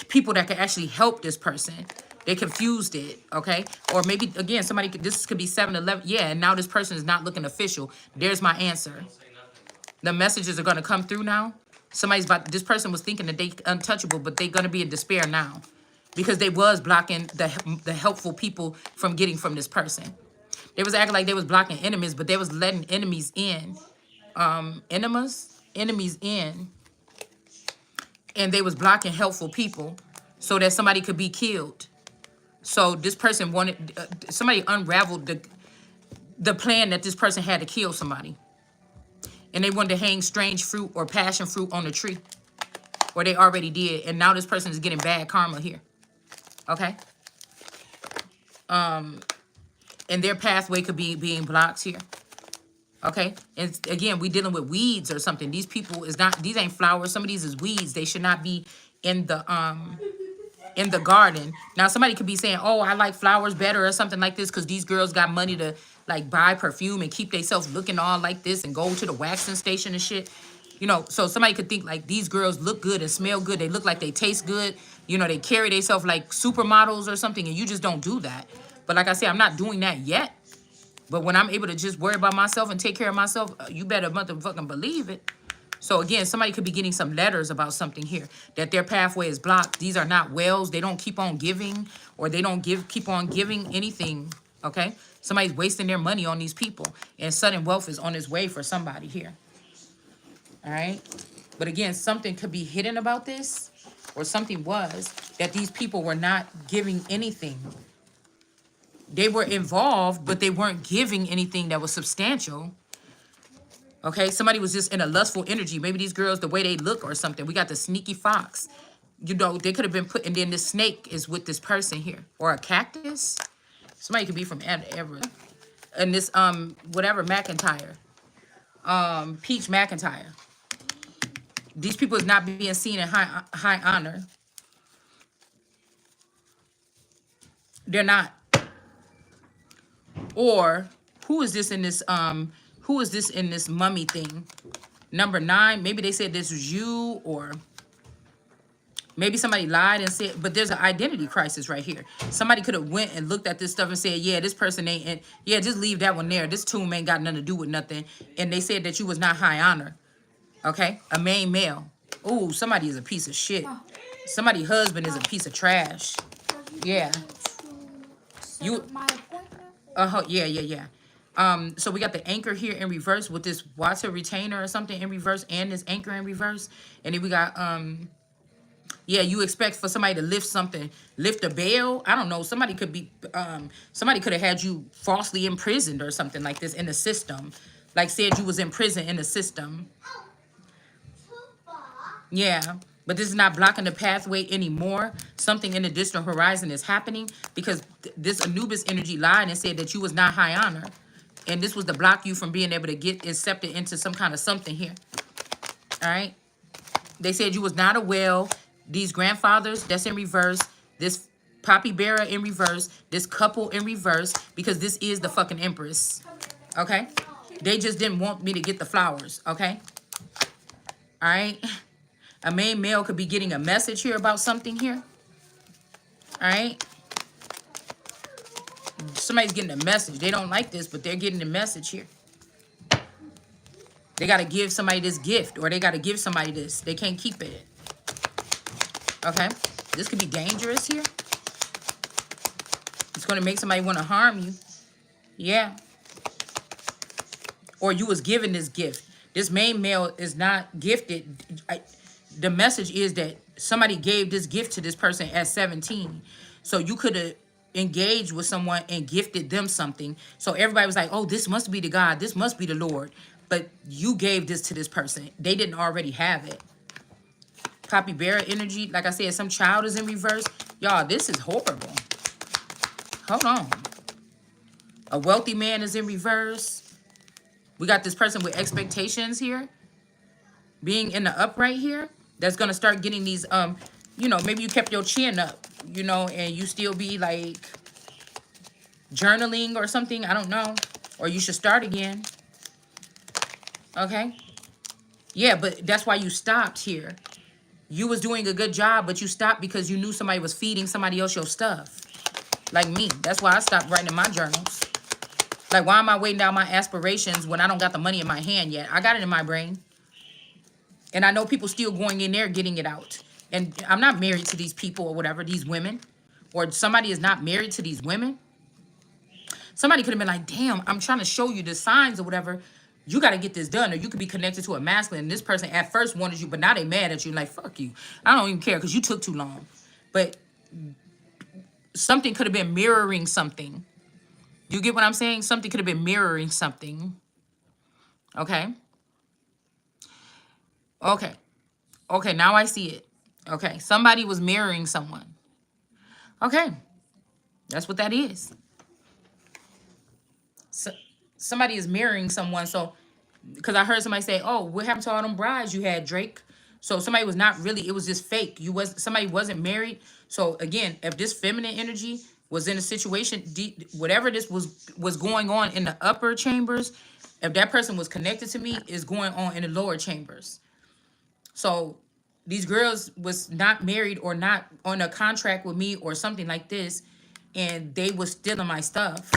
people that could actually help this person. They confused it, okay? Or maybe again, somebody could, this could be 7-Eleven. Yeah, and now this person is not looking official. There's my answer. The messages are gonna come through now. This person was thinking that they untouchable, but they're gonna be in despair now. Because they was blocking the helpful people from getting from this person. They was acting like they was blocking enemies, but they was letting enemies in. Enemies in. And they was blocking helpful people so that somebody could be killed. So this person wanted, somebody unraveled the plan that this person had to kill somebody. And they wanted to hang strange fruit or passion fruit on the tree. Or they already did. And now this person is getting bad karma here. Okay? And their pathway could be being blocked here. Okay? And again, we dealing with weeds or something. These people is not, these ain't flowers. Some of these is weeds. They should not be in the garden. Now, somebody could be saying, oh, I like flowers better or something like this because these girls got money to, like, buy perfume and keep themselves looking all like this and go to the waxing station and shit. You know, so somebody could think, like, these girls look good and smell good. They look like they taste good. You know, they carry themselves like supermodels or something, and you just don't do that. But like I said, I'm not doing that yet. But when I'm able to just worry about myself and take care of myself, you better motherfucking believe it. So again, somebody could be getting some letters about something here, that their pathway is blocked. These are not wells. They don't keep on giving, or they don't keep on giving anything, okay? Somebody's wasting their money on these people, and sudden wealth is on its way for somebody here, all right? But again, something could be hidden about this, or something was that these people were not giving anything. They were involved, but they weren't giving anything that was substantial. Okay, somebody was just in a lustful energy. Maybe these girls, the way they look or something. We got the sneaky fox. You know, they could have been put, and then this snake is with this person here. Or a cactus. Somebody could be from ever. And this, whatever, McIntyre. Peach McIntyre. These people is not being seen in high honor. They're not. Or, who is this in this, mummy thing? Number 9, maybe they said this was you, or maybe somebody lied and said, but there's an identity crisis right here. Somebody could have went and looked at this stuff and said, yeah, this person ain't, and yeah, just leave that one there. This tomb ain't got nothing to do with nothing. And they said that you was not high honor. Okay? A main male. Ooh, somebody is a piece of shit. Somebody's husband is a piece of trash. Yeah. You. Yeah. So we got the anchor here in reverse with this water retainer or something in reverse, and this anchor in reverse. And then we got, yeah, you expect for somebody to lift something, lift a bail. I don't know. Somebody could be, somebody could have had you falsely imprisoned or something like this in the system. Like said you was in prison in the system. Yeah. But this is not blocking the pathway anymore. Something in the distant horizon is happening because this Anubis energy lied and said that you was not high honor. And this was to block you from being able to get accepted into some kind of something here. All right. They said you was not a well. These grandfathers, that's in reverse. This poppy bearer in reverse. This couple in reverse. Because this is the fucking Empress. Okay. They just didn't want me to get the flowers. Okay. All right. A main male could be getting a message here about something here. All right. Somebody's getting a message. They don't like this, but they're getting the message here. They got to give somebody this gift, or they got to give somebody this. They can't keep it. Okay. This could be dangerous here. going to make somebody want to harm you. Yeah. Or you was given this gift. This main male is not gifted. The message is that somebody gave this gift to this person at 17. So you could have engaged with someone and gifted them something. So everybody was like, oh, this must be the God. This must be the Lord. But you gave this to this person. They didn't already have it. Copy bearer energy. Like I said, some child is in reverse. Y'all, this is horrible. Hold on. A wealthy man is in reverse. We got this person with expectations here. Being in the upright here. That's going to start getting these, maybe you kept your chin up, and you still be like journaling or something. I don't know. Or you should start again. Okay. Yeah, but that's why you stopped here. You was doing a good job, but you stopped because you knew somebody was feeding somebody else your stuff. Like me. That's why I stopped writing in my journals. Like, why am I waiting down my aspirations when I don't got the money in my hand yet? I got it in my brain. And I know people still going in there getting it out. And I'm not married to these people or whatever, these women. Or somebody is not married to these women. Somebody could have been like, damn, I'm trying to show you the signs or whatever. You got to get this done. Or you could be connected to a masculine. And this person at first wanted you, but now they mad at you. Like, fuck you. I don't even care because you took too long. But something could have been mirroring something. You get what I'm saying? Something could have been mirroring something. Okay? Okay. Okay, now I see it. Okay, somebody was mirroring someone. Okay, that's what that is. So, somebody is mirroring someone. So, because I heard somebody say, "Oh, what happened to all them brides you had, Drake?" So somebody was not really. It was just fake. Somebody wasn't married. So again, if this feminine energy was in a situation, whatever this was going on in the upper chambers, if that person was connected to me, is going on in the lower chambers. So these girls was not married or not on a contract with me or something like this, and they was stealing my stuff.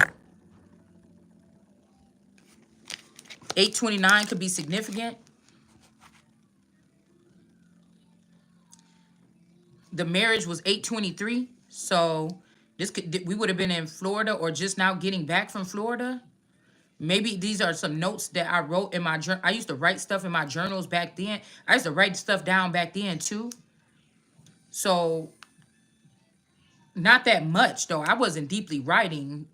829 could be significant. The marriage was 823, so we would have been in Florida or just now getting back from Florida. Maybe these are some notes that I wrote in my journal. I used to write stuff in my journals back then. I used to write stuff down back then too. So not that much though. I wasn't deeply writing.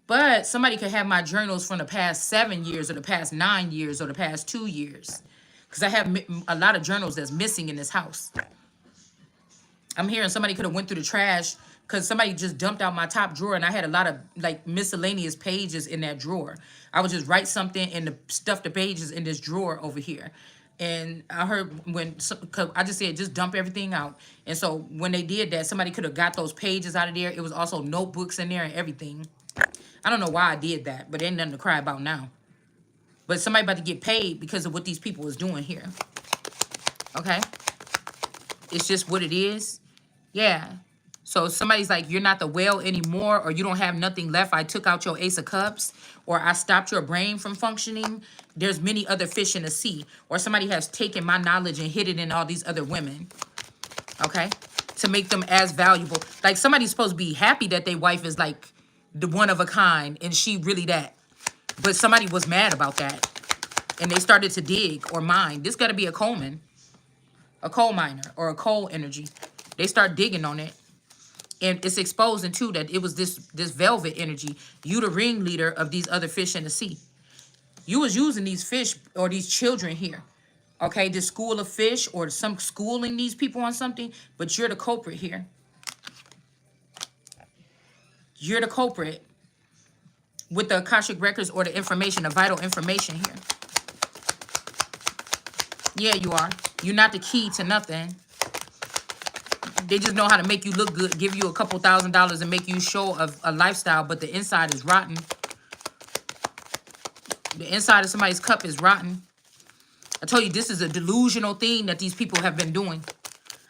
But somebody could have my journals from the past 7 years or the past 9 years or the past 2 years. Because I have a lot of journals that's missing in this house. I'm hearing somebody could have went through the trash because somebody just dumped out my top drawer and I had a lot of like miscellaneous pages in that drawer. I would just write something and stuff the pages in this drawer over here. And I heard cause I just said, just dump everything out. And so when they did that, somebody could have got those pages out of there. It was also notebooks in there and everything. I don't know why I did that, but ain't nothing to cry about now. But somebody about to get paid because of what these people is doing here. Okay? It's just what it is. Yeah. So somebody's like, you're not the whale anymore, or you don't have nothing left. I took out your Ace of Cups, or I stopped your brain from functioning. There's many other fish in the sea. Or somebody has taken my knowledge and hid it in all these other women. Okay? To make them as valuable. Like somebody's supposed to be happy that their wife is like the one of a kind, and she really that. But somebody was mad about that. And they started to dig or mine. This got to be a coalman. A coal miner or a coal energy. They start digging on it. And it's exposing too that it was this velvet energy. You the ringleader of these other fish in the sea. You was using these fish or these children here. Okay, this school of fish or some schooling these people on something. But you're the culprit here. You're the culprit with the Akashic records or the information, the vital information here. Yeah, you are. You're not the key to nothing. They just know how to make you look good, give you a couple $1,000s and make you show a lifestyle, but the inside is rotten. The inside of somebody's cup is rotten. I told you this is a delusional thing that these people have been doing.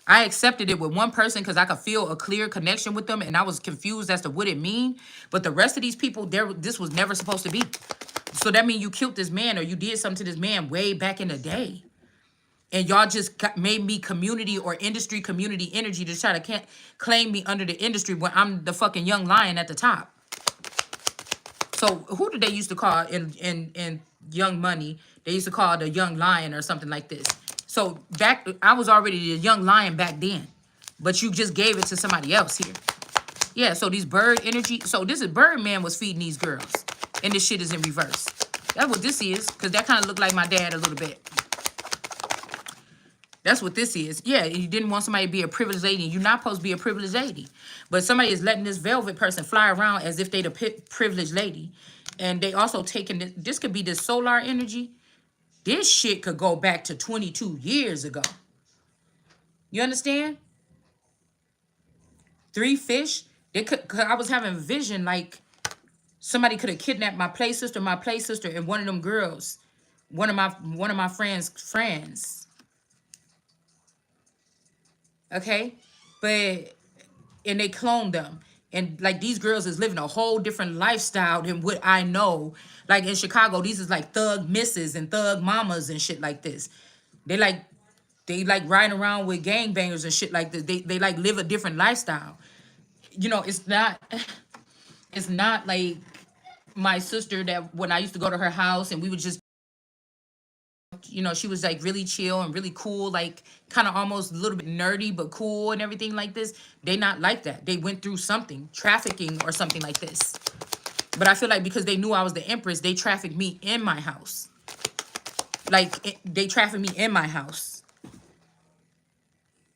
I accepted it with one person because I could feel a clear connection with them, and I was confused as to what it mean. But the rest of these people, this was never supposed to be. So that means you killed this man or you did something to this man way back in the day. And y'all just made me community or industry community energy to try to can't claim me under the industry when I'm the fucking young lion at the top. So who did they used to call in Young Money? They used to call the young lion or something like this. So back, I was already the young lion back then, but you just gave it to somebody else here. Yeah. So these bird energy. So this is Birdman was feeding these girls, and this shit is in reverse. That's what this is, because that kind of looked like my dad a little bit. That's what this is. Yeah, you didn't want somebody to be a privileged lady. You're not supposed to be a privileged lady. But somebody is letting this velvet person fly around as if they the privileged lady. And they also taking this could be the solar energy. This shit could go back to 22 years ago. You understand? 3 fish. They could, cause I was having a vision like somebody could have kidnapped my play sister, and one of them girls, one of my friends. Okay? But and they cloned them. And like these girls is living a whole different lifestyle than what I know. Like in Chicago, these is like thug misses and thug mamas and shit like this. They like riding around with gangbangers and shit like this. They like live a different lifestyle. You know, it's not like my sister that when I used to go to her house and we would just, she was like really chill and really cool, like kind of almost a little bit nerdy but cool and everything like this. They not like that. They went through something, trafficking or something like this. But I feel like because they knew I was the Empress, they trafficked me in my house. Like they trafficked me in my house.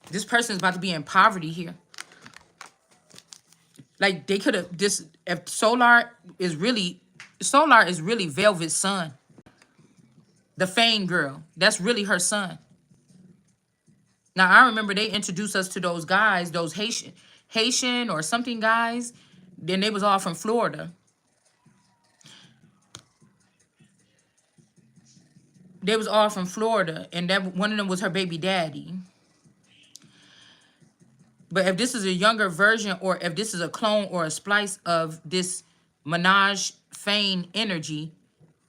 This person is about to be in poverty here. Like they could have this if Solar is really Velvet's son. The Fame girl. That's really her son. Now I remember they introduced us to those guys, those Haitian or something guys. Then they was all from Florida. They was all from Florida, and that one of them was her baby daddy. But if this is a younger version, or if this is a clone or a splice of this Minaj Fane energy,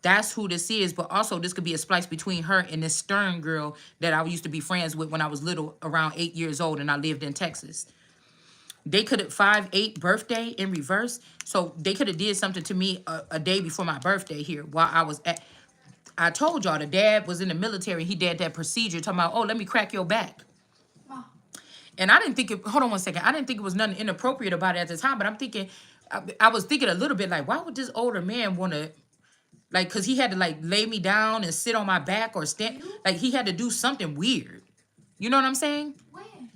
that's who this is. But also, this could be a splice between her and this Stern girl that I used to be friends with when I was little, around 8 years old, and I lived in Texas. They could have 5/8 birthday in reverse. So they could have did something to me a day before my birthday here while I was at. I told y'all the dad was in the military. He did that procedure talking about, oh, let me crack your back. And I didn't think it, hold on one second. I didn't think it was nothing inappropriate about it at the time, but I'm thinking, I was thinking a little bit like, why would this older man want to, like, because he had to like lay me down and sit on my back or stand, like he had to do something weird. You know what I'm saying? When?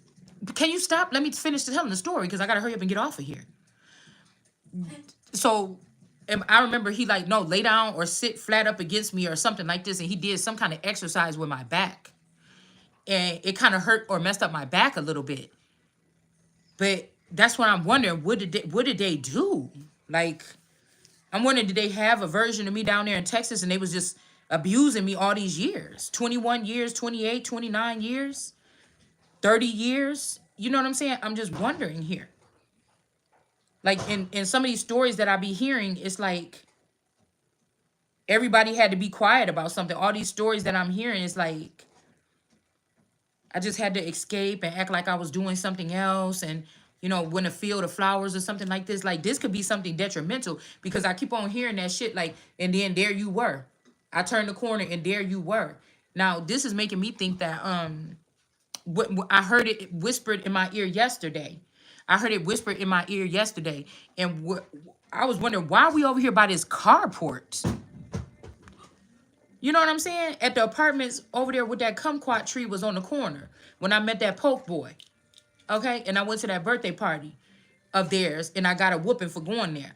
Can you stop? Let me finish telling the story because I got to hurry up and get off of here. So I remember he like, no, lay down or sit flat up against me or something like this. And he did some kind of exercise with my back. And it kind of hurt or messed up my back a little bit. But that's what I'm wondering. What did they do? Like, I'm wondering, did they have a version of me down there in Texas and they was just abusing me all these years? 21 years, 28, 29 years, 30 years? You know what I'm saying? I'm just wondering here. Like, in some of these stories that I be hearing, it's like everybody had to be quiet about something. All these stories that I'm hearing is like, I just had to escape and act like I was doing something else. And, when a field of flowers or something like this could be something detrimental because I keep on hearing that shit like, and then there you were. I turned the corner and there you were. Now, this is making me think that, I heard it whispered in my ear yesterday. I heard it whispered in my ear yesterday. And I was wondering, why are we over here by this carport? You know what I'm saying? At the apartments over there with that kumquat tree was on the corner when I met that poke boy. Okay? And I went to that birthday party of theirs and I got a whooping for going there.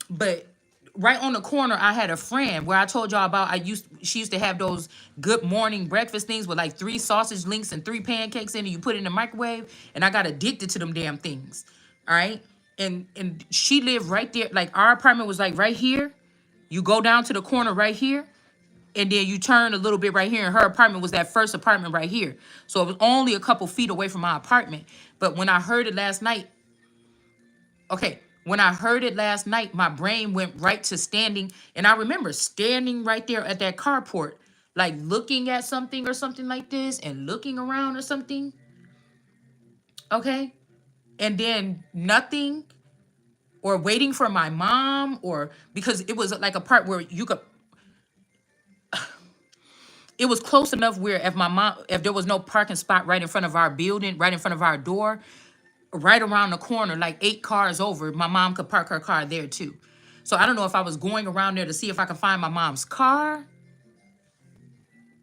But right on the corner, I had a friend where I told y'all about she used to have those good morning breakfast things with like 3 sausage links and 3 pancakes in it. You put it in the microwave, and I got addicted to them damn things. All right? And she lived right there. Like our apartment was like right here. You go down to the corner right here. And then you turn a little bit right here, and her apartment was that first apartment right here. So it was only a couple feet away from my apartment. But when I heard it last night, my brain went right to standing. And I remember standing right there at that carport, like looking at something or something like this and looking around or something. Okay. And then nothing, or waiting for my mom, or because it was like a part where you could, it was close enough where if my mom, if there was no parking spot right in front of our building, right in front of our door, right around the corner, like 8 cars over, my mom could park her car there too. So I don't know if I was going around there to see if I could find my mom's car.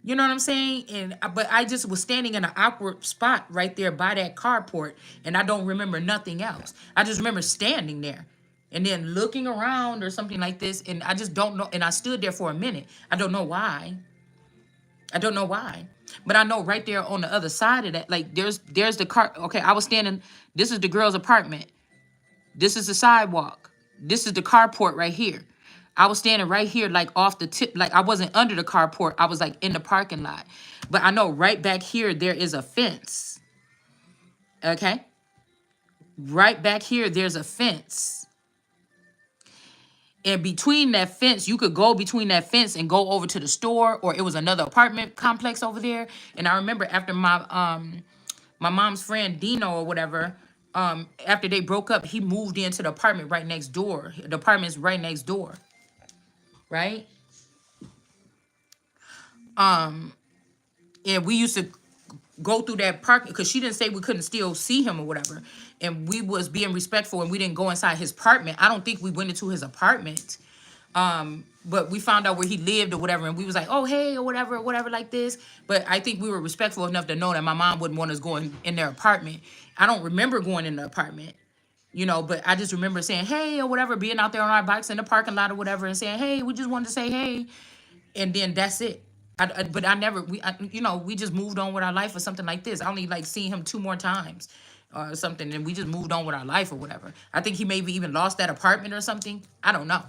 You know what I'm saying? And but I just was standing in an awkward spot right there by that carport, and I don't remember nothing else. I just remember standing there and then looking around or something like this, and I just don't know. And I stood there for a minute. I don't know why. I don't know why. But I know right there on the other side of that, like there's the car. Okay, I was standing. This is the girl's apartment. This is the sidewalk. This is the carport right here. I was standing right here, like off the tip, like I wasn't under the carport. I was like in the parking lot. But I know right back here, there is a fence. Okay? Right back here, there's a fence. And between that fence, you could go between that fence and go over to the store, or it was another apartment complex over there. And I remember after my mom's friend Dino or whatever, after they broke up, he moved into the apartment right next door. The apartment's right next door. Right? And we used to go through that park because she didn't say we couldn't still see him or whatever. And we was being respectful and we didn't go inside his apartment. I don't think we went into his apartment. But we found out where he lived or whatever, and we was like, oh, hey, or whatever like this. But I think we were respectful enough to know that my mom wouldn't want us going in their apartment. I don't remember going in the apartment, you know, but I just remember saying, hey, or whatever, being out there on our bikes in the parking lot or whatever and saying, hey, we just wanted to say, hey. And then that's it. But I never, you know, we just moved on with our life or something like this. I only like seen him 2 more times or something, and we just moved on with our life or whatever. I think he maybe even lost that apartment or something. I don't know.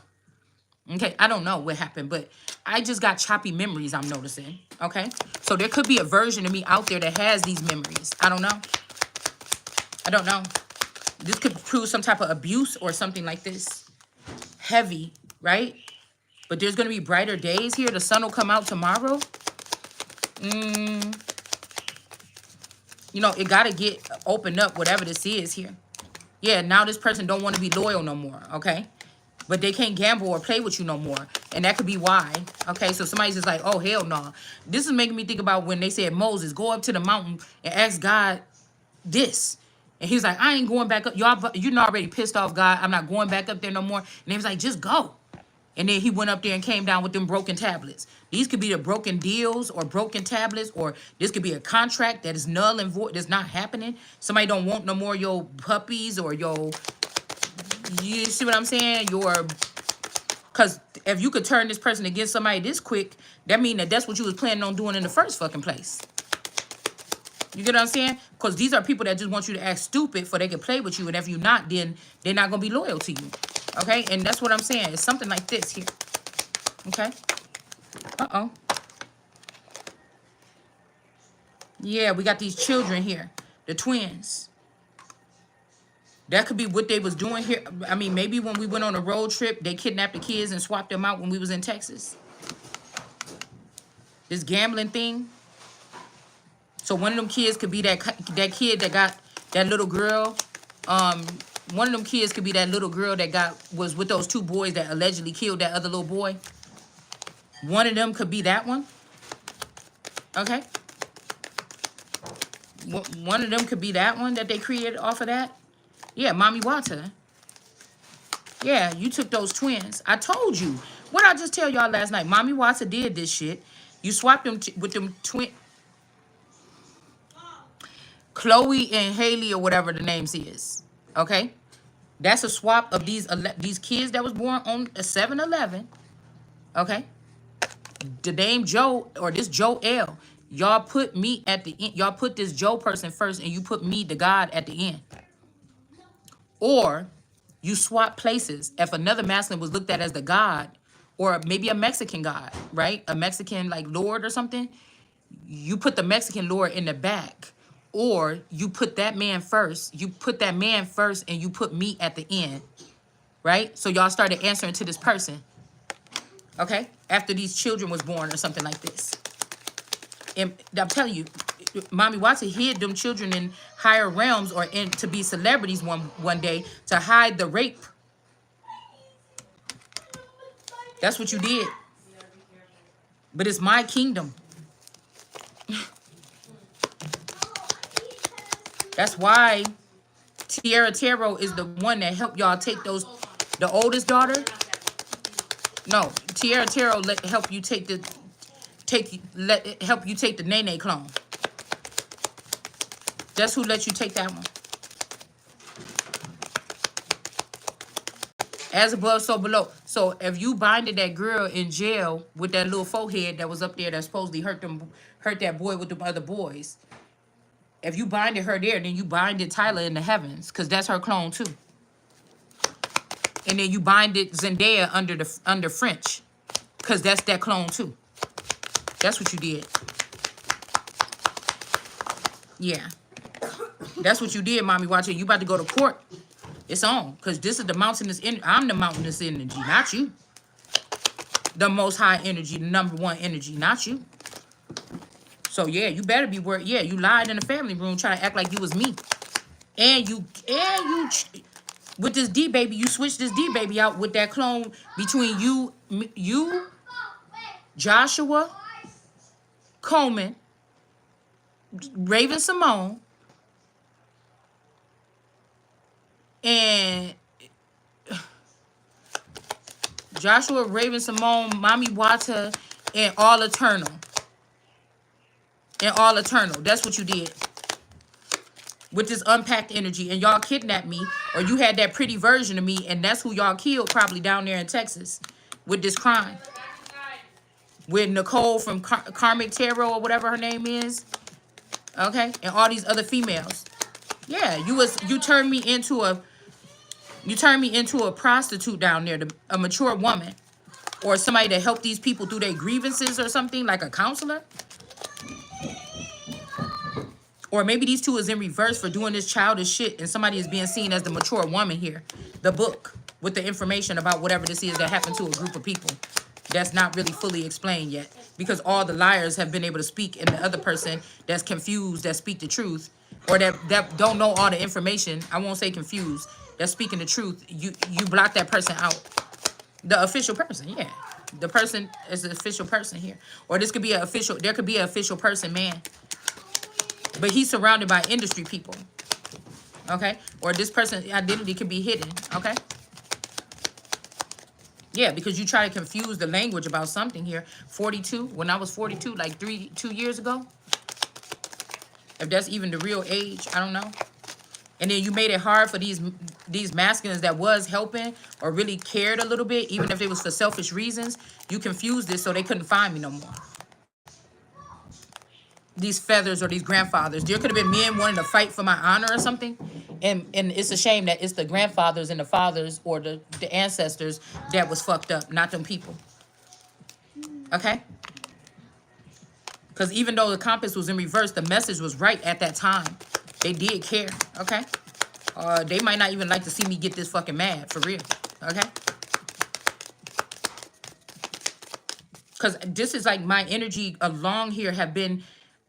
Okay, I don't know what happened, but I just got choppy memories, I'm noticing. Okay, so there could be a version of me out there that has these memories. I don't know. I don't know. This could prove some type of abuse or something like this. Heavy, right? But there's going to be brighter days here. The sun will come out tomorrow. You know, it got to get opened up, whatever this is here. Yeah, now this person don't want to be loyal no more, okay? But they can't gamble or play with you no more. And that could be why. Okay, so somebody's just like, oh, hell no. This is making me think about when they said, Moses, go up to the mountain and ask God this. And he was like, I ain't going back up. Y'all, you're already pissed off, God. I'm not going back up there no more. And he was like, just go. And then he went up there and came down with them broken tablets. These could be the broken deals or broken tablets, or this could be a contract that is null and void, that's not happening. Somebody don't want no more your puppies or your, you see what I'm saying? Because if you could turn this person against somebody this quick, that means that that's what you was planning on doing in the first fucking place. You get what I'm saying? Because these are people that just want you to act stupid so they can play with you. And if you're not, then they're not going to be loyal to you. Okay? And that's what I'm saying. It's something like this here. Okay? Uh-oh. Yeah, we got these children here. The twins. That could be what they was doing here. I mean, maybe when we went on a road trip, they kidnapped the kids and swapped them out when we was in Texas. This gambling thing. So one of them kids could be that kid that got that little girl. One of them kids could be that little girl that was with those 2 boys that allegedly killed that other little boy. One of them could be that one. Okay. One of them could be that one that they created off of that. Yeah, Mommy Wata. Yeah, you took those twins. I told you. What did I just tell y'all last night? Mommy Wata did this shit. You swapped them with them twin. Chloe and Haley or whatever the names is. Okay? That's a swap of these kids that was born on a 7-Eleven. Okay? The name Joe or this Joe L. Y'all put me at the end. Y'all put this Joe person first and you put me, the God, at the end. Or you swap places. If another masculine was looked at as the God, or maybe a Mexican God, right? A Mexican like Lord or something. You put the Mexican Lord in the back. Or you put that man first. You put that man first and you put me at the end. Right? So y'all started answering to this person. Okay? After these children was born or something like this. And I'm telling you, Mommy Watson hid them children in higher realms or in to be celebrities one day to hide the rape. That's what you did. But it's my kingdom. That's why Tierra Tarot is the one that helped y'all take those. The oldest daughter. No, Tierra Tarot help you take the help you take the Nene clone. That's who let you take that one. As above, so below. So if you binded that girl in jail with that little forehead that was up there that supposedly hurt that boy with the other boys. If you binded her there, then you binded Tyler in the heavens, because that's her clone too. And then you binded Zendaya under French, because that's that clone too. That's what you did. Yeah. That's what you did, Mommy Watch it. You about to go to court. It's on. Because this is the mountainous energy. I'm the mountainous energy, not you. The most high energy, the number one energy, not you. So yeah, you better be worried. Yeah, you lied in the family room trying to act like you was me. And you with this D baby, you switched this D baby out with that clone between you, Joshua, Coleman, Raven Simone, and Joshua, Raven Simone, Mommy Wata, and All Eternal. And All Eternal. That's what you did. With this unpacked energy. And y'all kidnapped me. Or you had that pretty version of me. And that's who y'all killed probably down there in Texas. With this crime. With Nicole from Karmic Tarot or whatever her name is. Okay? And all these other females. Yeah, you turned me into a prostitute down there, a mature woman, or somebody to help these people through their grievances or something, like a counselor. Or maybe these two is in reverse for doing this childish shit, and somebody is being seen as the mature woman here. The book with the information about whatever this is that happened to a group of people that's not really fully explained yet, because all the liars have been able to speak, and the other person that's confused, that speak the truth, or that don't know all the information, I won't say confused, that's speaking the truth, you block that person out. The official person, yeah. The person is the official person here. Or this could be there could be an official person, man. But he's surrounded by industry people. Okay? Or this person's identity could be hidden. Okay? Yeah, because you try to confuse the language about something here. 42, when I was 42, like 2 years ago. If that's even the real age, I don't know. And then you made it hard for these masculines that was helping or really cared a little bit, even if it was for selfish reasons. You confused it so they couldn't find me no more. These feathers or these grandfathers. There could have been men wanting to fight for my honor or something. And it's a shame that it's the grandfathers and the fathers or the ancestors that was fucked up, not them people. Okay? Because even though the compass was in reverse, the message was right at that time. They did care, okay? They might not even like to see me get this fucking mad, for real, okay? Because this is like my energy along here have been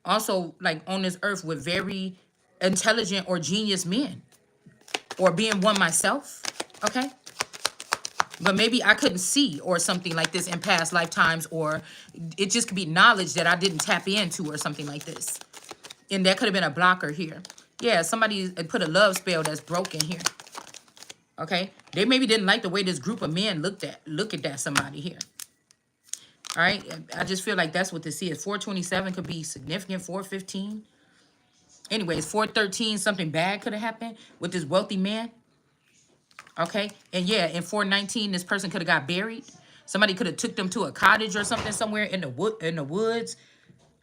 also like on this earth with very intelligent or genius men. Or being one myself, okay? But maybe I couldn't see or something like this in past lifetimes, or it just could be knowledge that I didn't tap into or something like this. And that could have been a blocker here. Yeah, somebody put a love spell that's broken here. Okay? They maybe didn't like the way this group of men look at that somebody here. All right? I just feel like that's what this is. 427 could be significant. 415. Anyways, 413, something bad could have happened with this wealthy man. Okay? And yeah, in 419, this person could have got buried. Somebody could have took them to a cottage or something somewhere in the woods.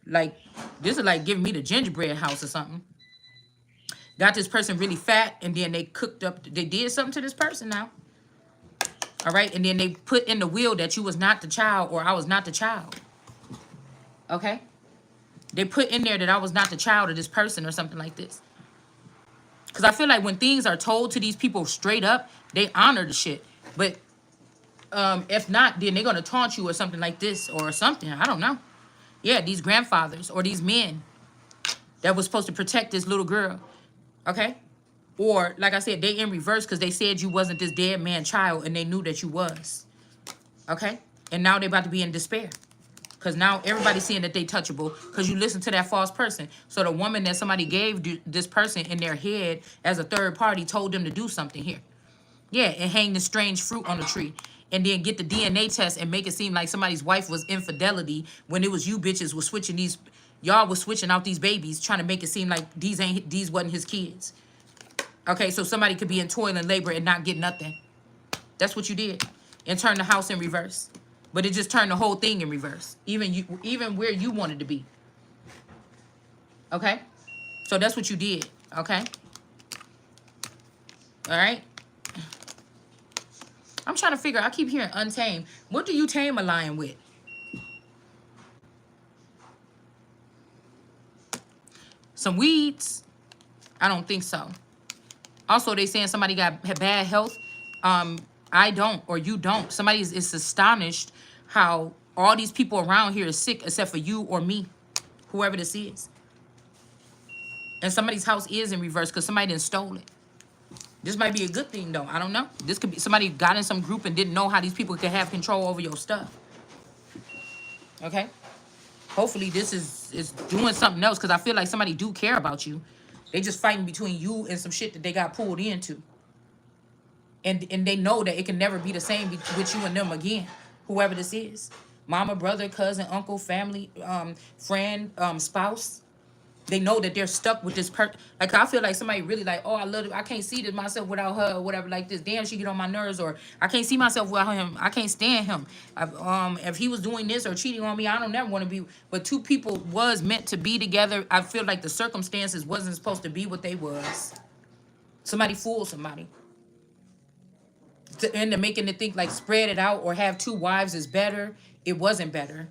Like, this is like giving me the gingerbread house or something. Got this person really fat, and then they did something to this person now. All right? And then they put in the will that you was not the child, or I was not the child. Okay? They put in there that I was not the child of this person or something like this. Because I feel like when things are told to these people straight up, they honor the shit. But if not, then they're going to taunt you or something like this or something. I don't know. Yeah, these grandfathers or these men that was supposed to protect this little girl. Okay? Or, like I said, they in reverse because they said you wasn't this dead man child and they knew that you was. Okay? And now they about to be in despair. Because now everybody's seeing that they touchable because you listen to that false person. So the woman that somebody gave this person in their head as a third party told them to do something here. Yeah, and hang the strange fruit on the tree. And then get the DNA test and make it seem like somebody's wife was infidelity when it was you bitches was switching these, y'all was switching out these babies, trying to make it seem like these wasn't his kids. Okay, so somebody could be in toil and labor and not get nothing. That's what you did. And turn the house in reverse. But it just turned the whole thing in reverse. Even where you wanted to be. Okay? So that's what you did. Okay? Alright? I'm trying to figure, I keep hearing untamed. What do you tame a lion with? Some weeds? I don't think so. Also, they saying somebody got bad health. I don't, or you don't. Somebody is astonished how all these people around here is sick except for you or me, whoever this is. And somebody's house is in reverse because somebody done stole it. This might be a good thing, though. I don't know. This could be somebody got in some group and didn't know how these people could have control over your stuff. Okay? Hopefully this is doing something else because I feel like somebody do care about you. They just fighting between you and some shit that they got pulled into. And they know that it can never be the same with you and them again. Whoever this is. Mama, brother, cousin, uncle, family, friend, spouse. They know that they're stuck with this person. Like, I feel like somebody really like, oh, I love it. I can't see this myself without her or whatever like this. Damn, she get on my nerves. Or I can't see myself without him. I can't stand him. If he was doing this or cheating on me, I don't never want to be. But two people was meant to be together. I feel like the circumstances wasn't supposed to be what they was. Somebody fooled somebody. To end up making it think like spread it out or have two wives is better. It wasn't better.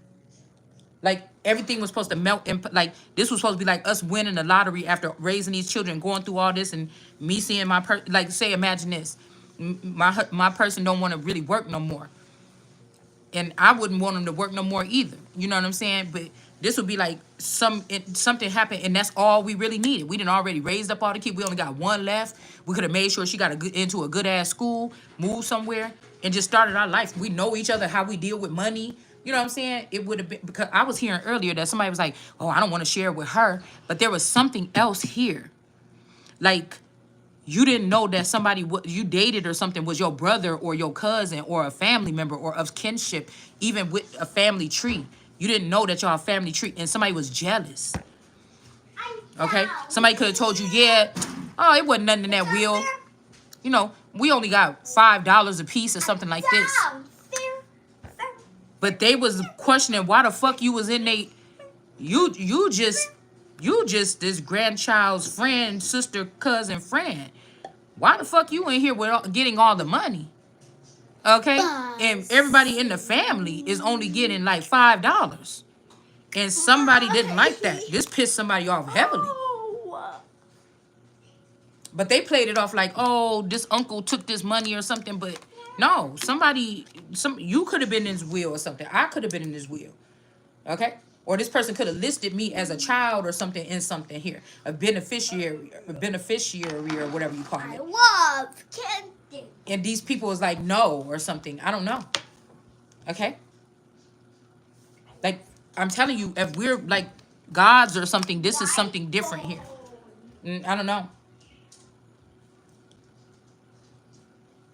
Like, everything was supposed to melt. And, like, this was supposed to be like us winning the lottery after raising these children, going through all this, and me seeing my like, say, imagine this. My person don't want to really work no more. And I wouldn't want them to work no more either. You know what I'm saying? But this would be like something happened, and that's all we really needed. We didn't already raised up all the kids. We only got one left. We could have made sure she got into a good-ass school, moved somewhere, and just started our life. We know each other, how we deal with money. You know what I'm saying? It would have been, because I was hearing earlier that somebody was like, oh, I don't want to share with her. But there was something else here. Like, you didn't know that somebody you dated or something was your brother or your cousin or a family member or of kinship, even with a family tree. You didn't know that y'all a family tree, and somebody was jealous. Okay? Somebody could have told you, yeah, oh, it wasn't nothing in that will. You know, we only got $5 a piece or something like this. But they was questioning why the fuck you was in they, you just this grandchild's friend, sister, cousin, friend. Why the fuck you in here with getting all the money? Okay? And everybody in the family is only getting like $5. And somebody didn't like that. This pissed somebody off heavily. But they played it off like, oh, this uncle took this money or something. But no, you could have been in his will or something. I could have been in his will. Okay? Or this person could have listed me as a child or something in something here. A beneficiary or whatever you call it. I love candy. And these people was like, no, or something. I don't know. Okay? Like, I'm telling you, if we're like gods or something, this is something different here. I don't know.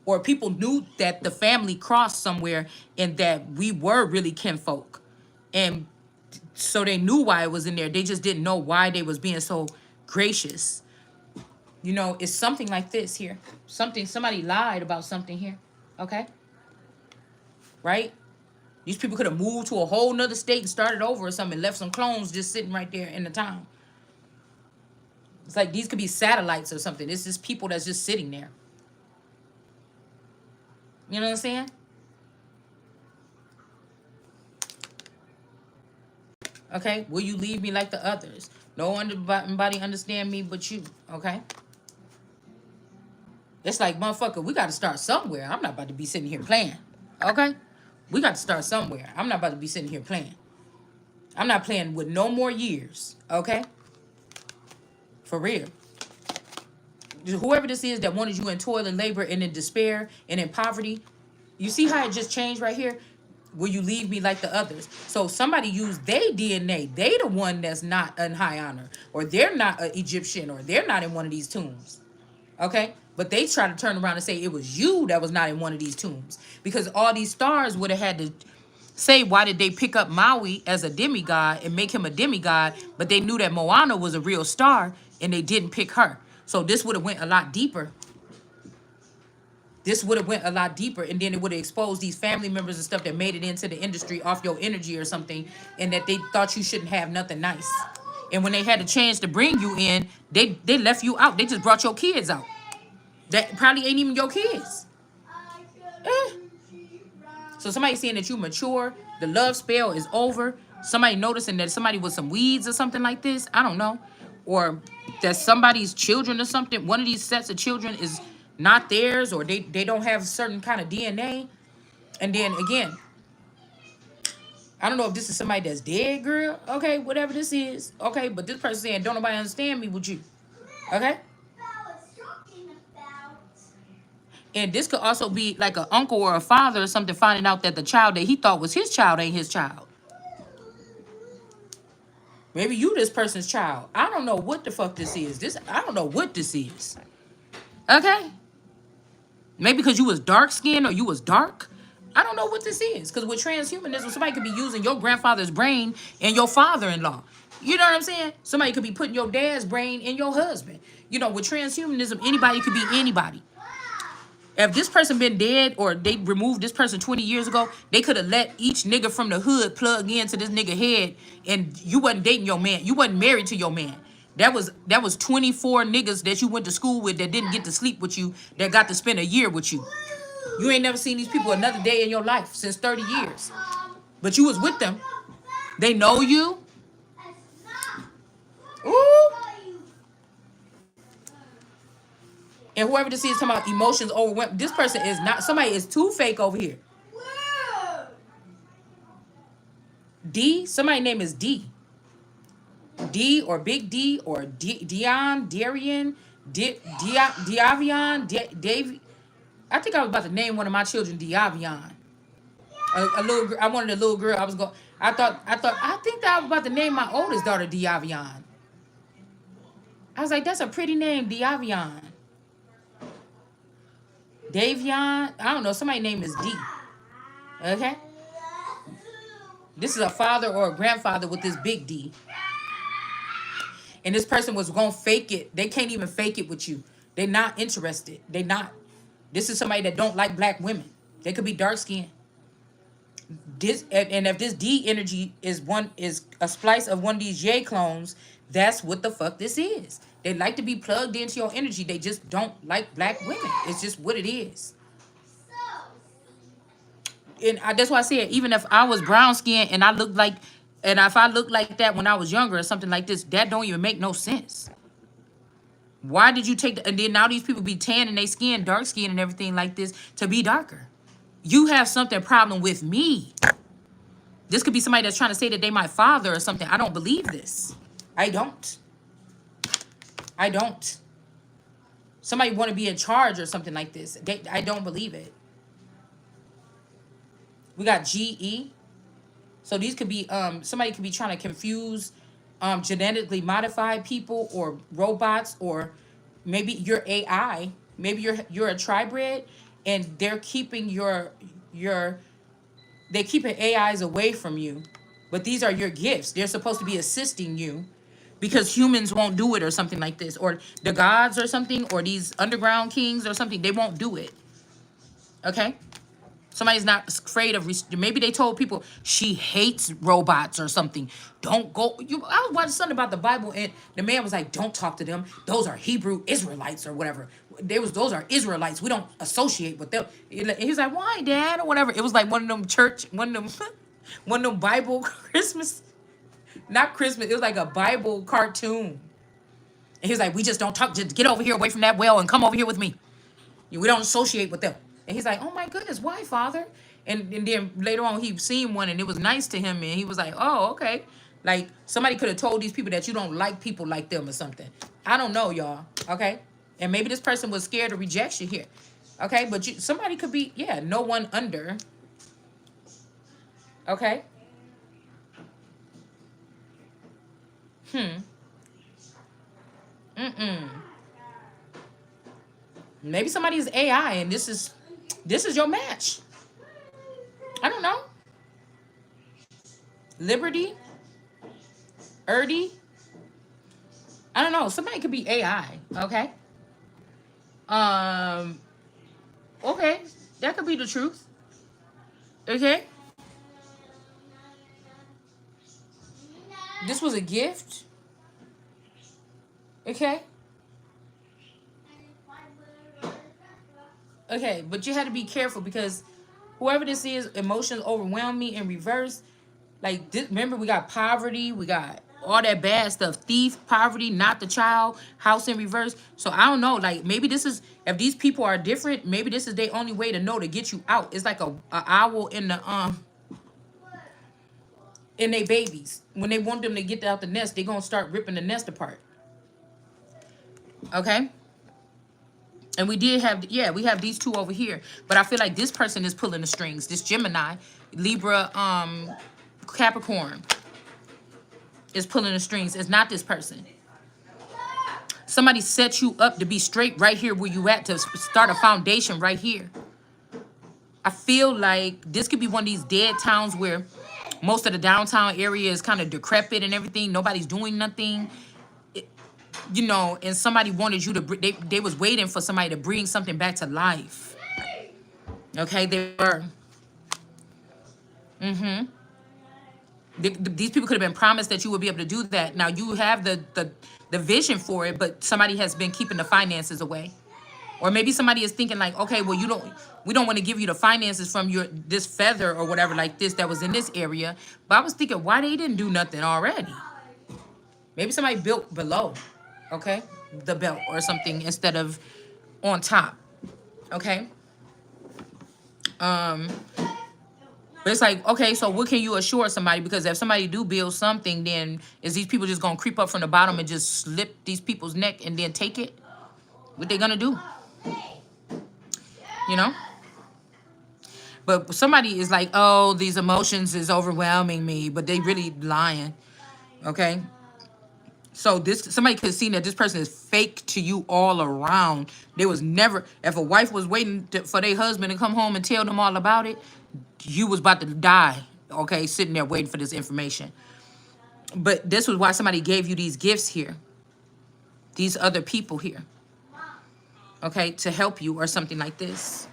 Or people knew that the family crossed somewhere and that we were really kinfolk. And so they knew why it was in there. They just didn't know why they was being so gracious. You know, it's something like this here. Somebody lied about something here. Okay? Right? These people could have moved to a whole nother state and started over or something and left some clones just sitting right there in the town. It's like these could be satellites or something. It's just people that's just sitting there. You know what I'm saying? Okay? Will you leave me like the others? Nobody understand me but you. Okay? It's like, motherfucker, we got to start somewhere. I'm not about to be sitting here playing. Okay? We got to start somewhere. I'm not about to be sitting here playing. I'm not playing with no more years, okay? For real. Whoever this is that wanted you in toil and labor and in despair and in poverty, you see how it just changed right here? Will you leave me like the others? So somebody used their DNA. They the one that's not in high honor, or they're not an Egyptian, or they're not in one of these tombs. Okay? But they try to turn around and say it was you that was not in one of these tombs. Because all these stars would have had to say, why did they pick up Maui as a demigod and make him a demigod, but they knew that Moana was a real star and they didn't pick her. So this would have went a lot deeper. This would have went a lot deeper, and then it would have exposed these family members and stuff that made it into the industry off your energy or something, and that they thought you shouldn't have nothing nice. And when they had the chance to bring you in, they left you out. They just brought your kids out. That probably ain't even your kids. Eh. So somebody saying that you mature, the love spell is over. Somebody noticing that somebody with some weeds or something like this. I don't know. Or that somebody's children or something, one of these sets of children is not theirs, or they don't have certain kind of DNA. And then again, I don't know if this is somebody that's dead, girl. Okay, whatever this is. Okay, but this person saying, don't nobody understand me with you. Okay? And this could also be like an uncle or a father or something finding out that the child that he thought was his child ain't his child. Maybe you this person's child. I don't know what the fuck this is. I don't know what this is. Okay? Maybe because you was dark skinned or you was dark. I don't know what this is. Because with transhumanism, somebody could be using your grandfather's brain and your father-in-law. You know what I'm saying? Somebody could be putting your dad's brain in your husband. You know, with transhumanism, anybody could be anybody. If this person been dead or they removed this person 20 years ago, they could have let each nigga from the hood plug into this nigga head, and you wasn't dating your man. You wasn't married to your man. That was 24 niggas that you went to school with that didn't get to sleep with you, that got to spend a year with you. You ain't never seen these people another day in your life since 30 years. But you was with them. They know you. Ooh. And whoever this is talking about emotions overwhelmed, this person is not, somebody is too fake over here. D, somebody's name is D. D or Big D or Darian, Diavion, Dave. I think I was about to name one of my children Diavion. A little girl, I wanted a little girl. I think that I was about to name my oldest daughter Diavion. I was like, that's a pretty name, Diavion. Davion, I don't know, somebody's name is D. Okay? This is a father or a grandfather with this big D. And this person was going to fake it. They can't even fake it with you. They're not interested. They not. This is somebody that don't like black women. They could be dark skinned. This and if this D energy is a splice of one of these J clones, that's what the fuck this is. They like to be plugged into your energy. They just don't like black women. It's just what it is. And that's why I said, even if I was brown skinned and if I looked like that when I was younger or something like this, that don't even make no sense. Why did you and then now these people be tanning their skin, dark skin and everything like this to be darker? You have something problem with me. This could be somebody that's trying to say that they my father or something. I don't believe this. I don't. Somebody want to be in charge or something like this. I don't believe it. We got GE. So these could be somebody could be trying to confuse genetically modified people or robots, or maybe you're AI. Maybe you're a tribrid, and they're keeping they keeping AIs away from you. But these are your gifts. They're supposed to be assisting you because humans won't do it or something like this, or the gods or something, or these underground kings or something, they won't do it. Okay? Somebody's not afraid of, maybe they told people she hates robots or something. Don't go. I was watching something about the Bible, and the man was like, don't talk to them. Those are Hebrew Israelites or whatever. Those are Israelites. We don't associate with them. And he was like, why, Dad? Or whatever. It was like one of them Bible Christmas, not Christmas. It was like a Bible cartoon. And he was like, we just don't talk. Just get over here away from that well and come over here with me. We don't associate with them. And he's like, oh my goodness, why, Father? and then later on he seen one and it was nice to him and he was like, oh, okay. Like somebody could have told these people that you don't like people like them or something. I don't know, y'all. Okay. And maybe this person was scared of rejection here. Okay, but somebody could be, yeah, no one under. Okay. Mm-mm. Maybe somebody is AI and this is your match. I don't know. Liberty, Erdy. I don't know. Somebody could be AI. Okay. Um. Okay, that could be the truth. Okay. This was a gift. Okay. Okay, but you had to be careful because whoever this is, emotions overwhelm me in reverse. Like this, remember, we got poverty, we got all that bad stuff. Thief, poverty, not the child, house in reverse. So I don't know. Like maybe this is if these people are different, maybe this is their only way to know to get you out. It's like a owl in their babies. When they want them to get out the nest, they gonna start ripping the nest apart. Okay. And we did have, yeah, we have these two over here. But I feel like this person is pulling the strings. This Gemini, Libra, Capricorn is pulling the strings. It's not this person. Somebody set you up to be straight right here where you at, to start a foundation right here. I feel like this could be one of these dead towns where most of the downtown area is kind of decrepit and everything. Nobody's doing nothing. You know, and somebody wanted you to, they was waiting for somebody to bring something back to life. Okay, they were. These people could have been promised that you would be able to do that. Now you have the vision for it, but somebody has been keeping the finances away. Or maybe somebody is thinking like, okay, well, we don't want to give you the finances from this feather or whatever like this that was in this area. But I was thinking, why they didn't do nothing already? Maybe somebody built below, okay, the belt or something instead of on top, okay. But it's like, okay, so what can you assure somebody? Because if somebody do build something, then is these people just gonna creep up from the bottom and just slip these people's neck and then take it? What they gonna do? You know? But somebody is like, oh, these emotions is overwhelming me, but they really lying. Okay? So somebody could see that this person is fake to you all around. There was never, if a wife was waiting for their husband to come home and tell them all about it, you was about to die, okay, sitting there waiting for this information. But this was why somebody gave you these gifts here, these other people here, okay, to help you or something like this.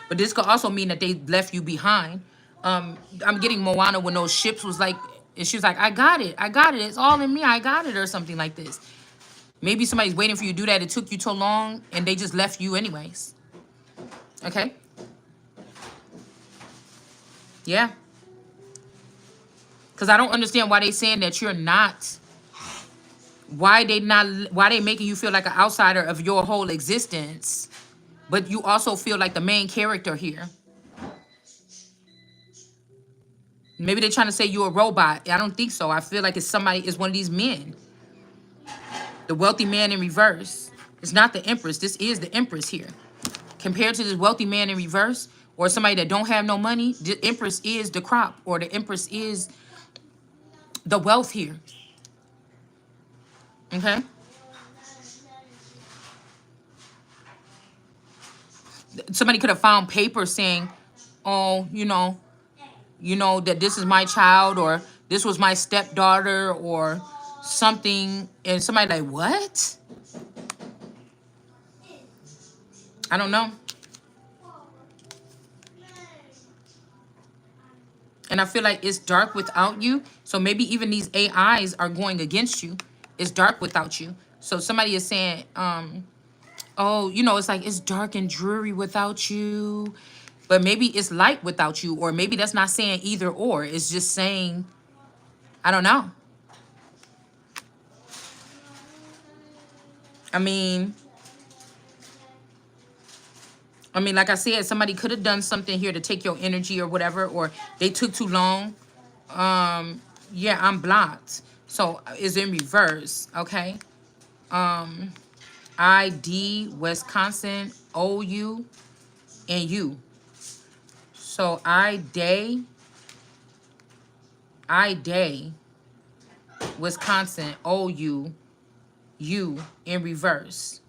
But this could also mean that they left you behind. I'm getting Moana when those ships was like, and she was like, I got it, it's all in me, I got it, or something like this. Maybe somebody's waiting for you to do that. It took you too long and they just left you anyways. Okay? Yeah. Because I don't understand why they saying that you're not. Why they making you feel like an outsider of your whole existence. But you also feel like the main character here. Maybe they're trying to say you're a robot. I don't think so. I feel like it's one of these men. The wealthy man in reverse. It's not the Empress. This is the Empress here. Compared to this wealthy man in reverse, or somebody that don't have no money, the Empress is the crop, or the Empress is the wealth here. Okay? Somebody could have found paper saying, oh, that this is my child, or this was my stepdaughter, or something, and somebody like, what? I don't know. And I feel like it's dark without you. So maybe even these AIs are going against you. It's dark without you. So somebody is saying, oh, it's like it's dark and dreary without you. But maybe it's light without you. Or maybe that's not saying either or. It's just saying, I don't know. I mean, I mean, like I said, somebody could have done something here to take your energy or whatever, or they took too long. Yeah, I'm blocked. So it's in reverse, okay? ID, Wisconsin, OU, and U. So I day, Wisconsin, OU, U in reverse.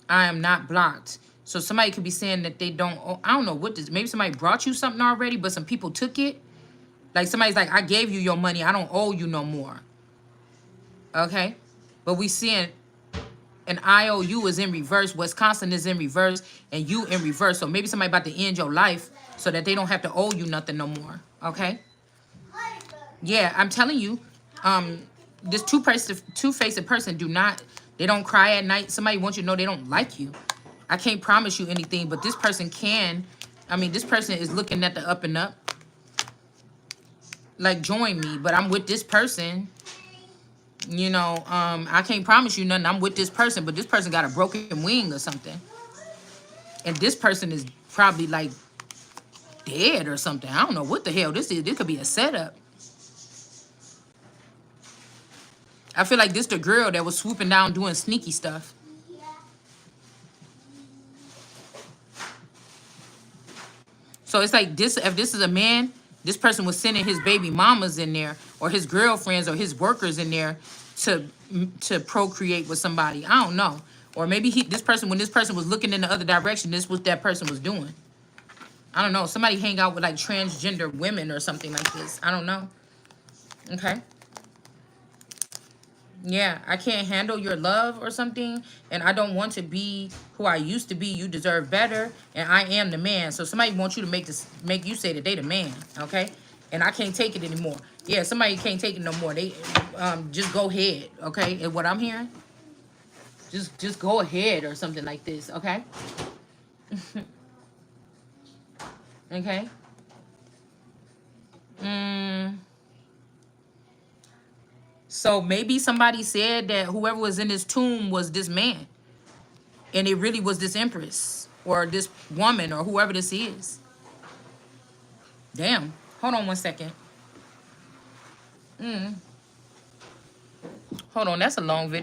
I am not blocked. So somebody could be saying that they don't, I don't know what this, maybe somebody brought you something already, but some people took it. Like somebody's like, I gave you your money, I don't owe you no more. Okay? But we seeing an IOU is in reverse, Wisconsin is in reverse, and you in reverse. So maybe somebody about to end your life so that they don't have to owe you nothing no more. Okay? Yeah, I'm telling you, this two-faced person do not, they don't cry at night. Somebody wants you to know they don't like you. I can't promise you anything, but this person can. I mean, this person is looking at the up and up. Like, join me, but I'm with this person. You know, I can't promise you nothing. I'm with this person, but this person got a broken wing or something. And this person is probably like dead or something. I don't know what the hell this is. This could be a setup. I feel like this the girl that was swooping down doing sneaky stuff. So it's like this, if this is a man, this person was sending his baby mamas in there or his girlfriends or his workers in there to procreate with somebody. I don't know. Or maybe this person, when this person was looking in the other direction, this was that person was doing. I don't know. Somebody hang out with like transgender women or something like this. I don't know. Okay. Yeah, I can't handle your love or something, and I don't want to be who I used to be. You deserve better, and I am the man. So somebody wants you to make you say that they the man, okay? And I can't take it anymore. Yeah, somebody can't take it no more. They just go ahead, okay? And what I'm hearing, just go ahead or something like this, okay? Okay. So maybe somebody said that whoever was in this tomb was this man. And it really was this empress or this woman or whoever this is. Damn. Hold on one second. Hold on. That's a long video.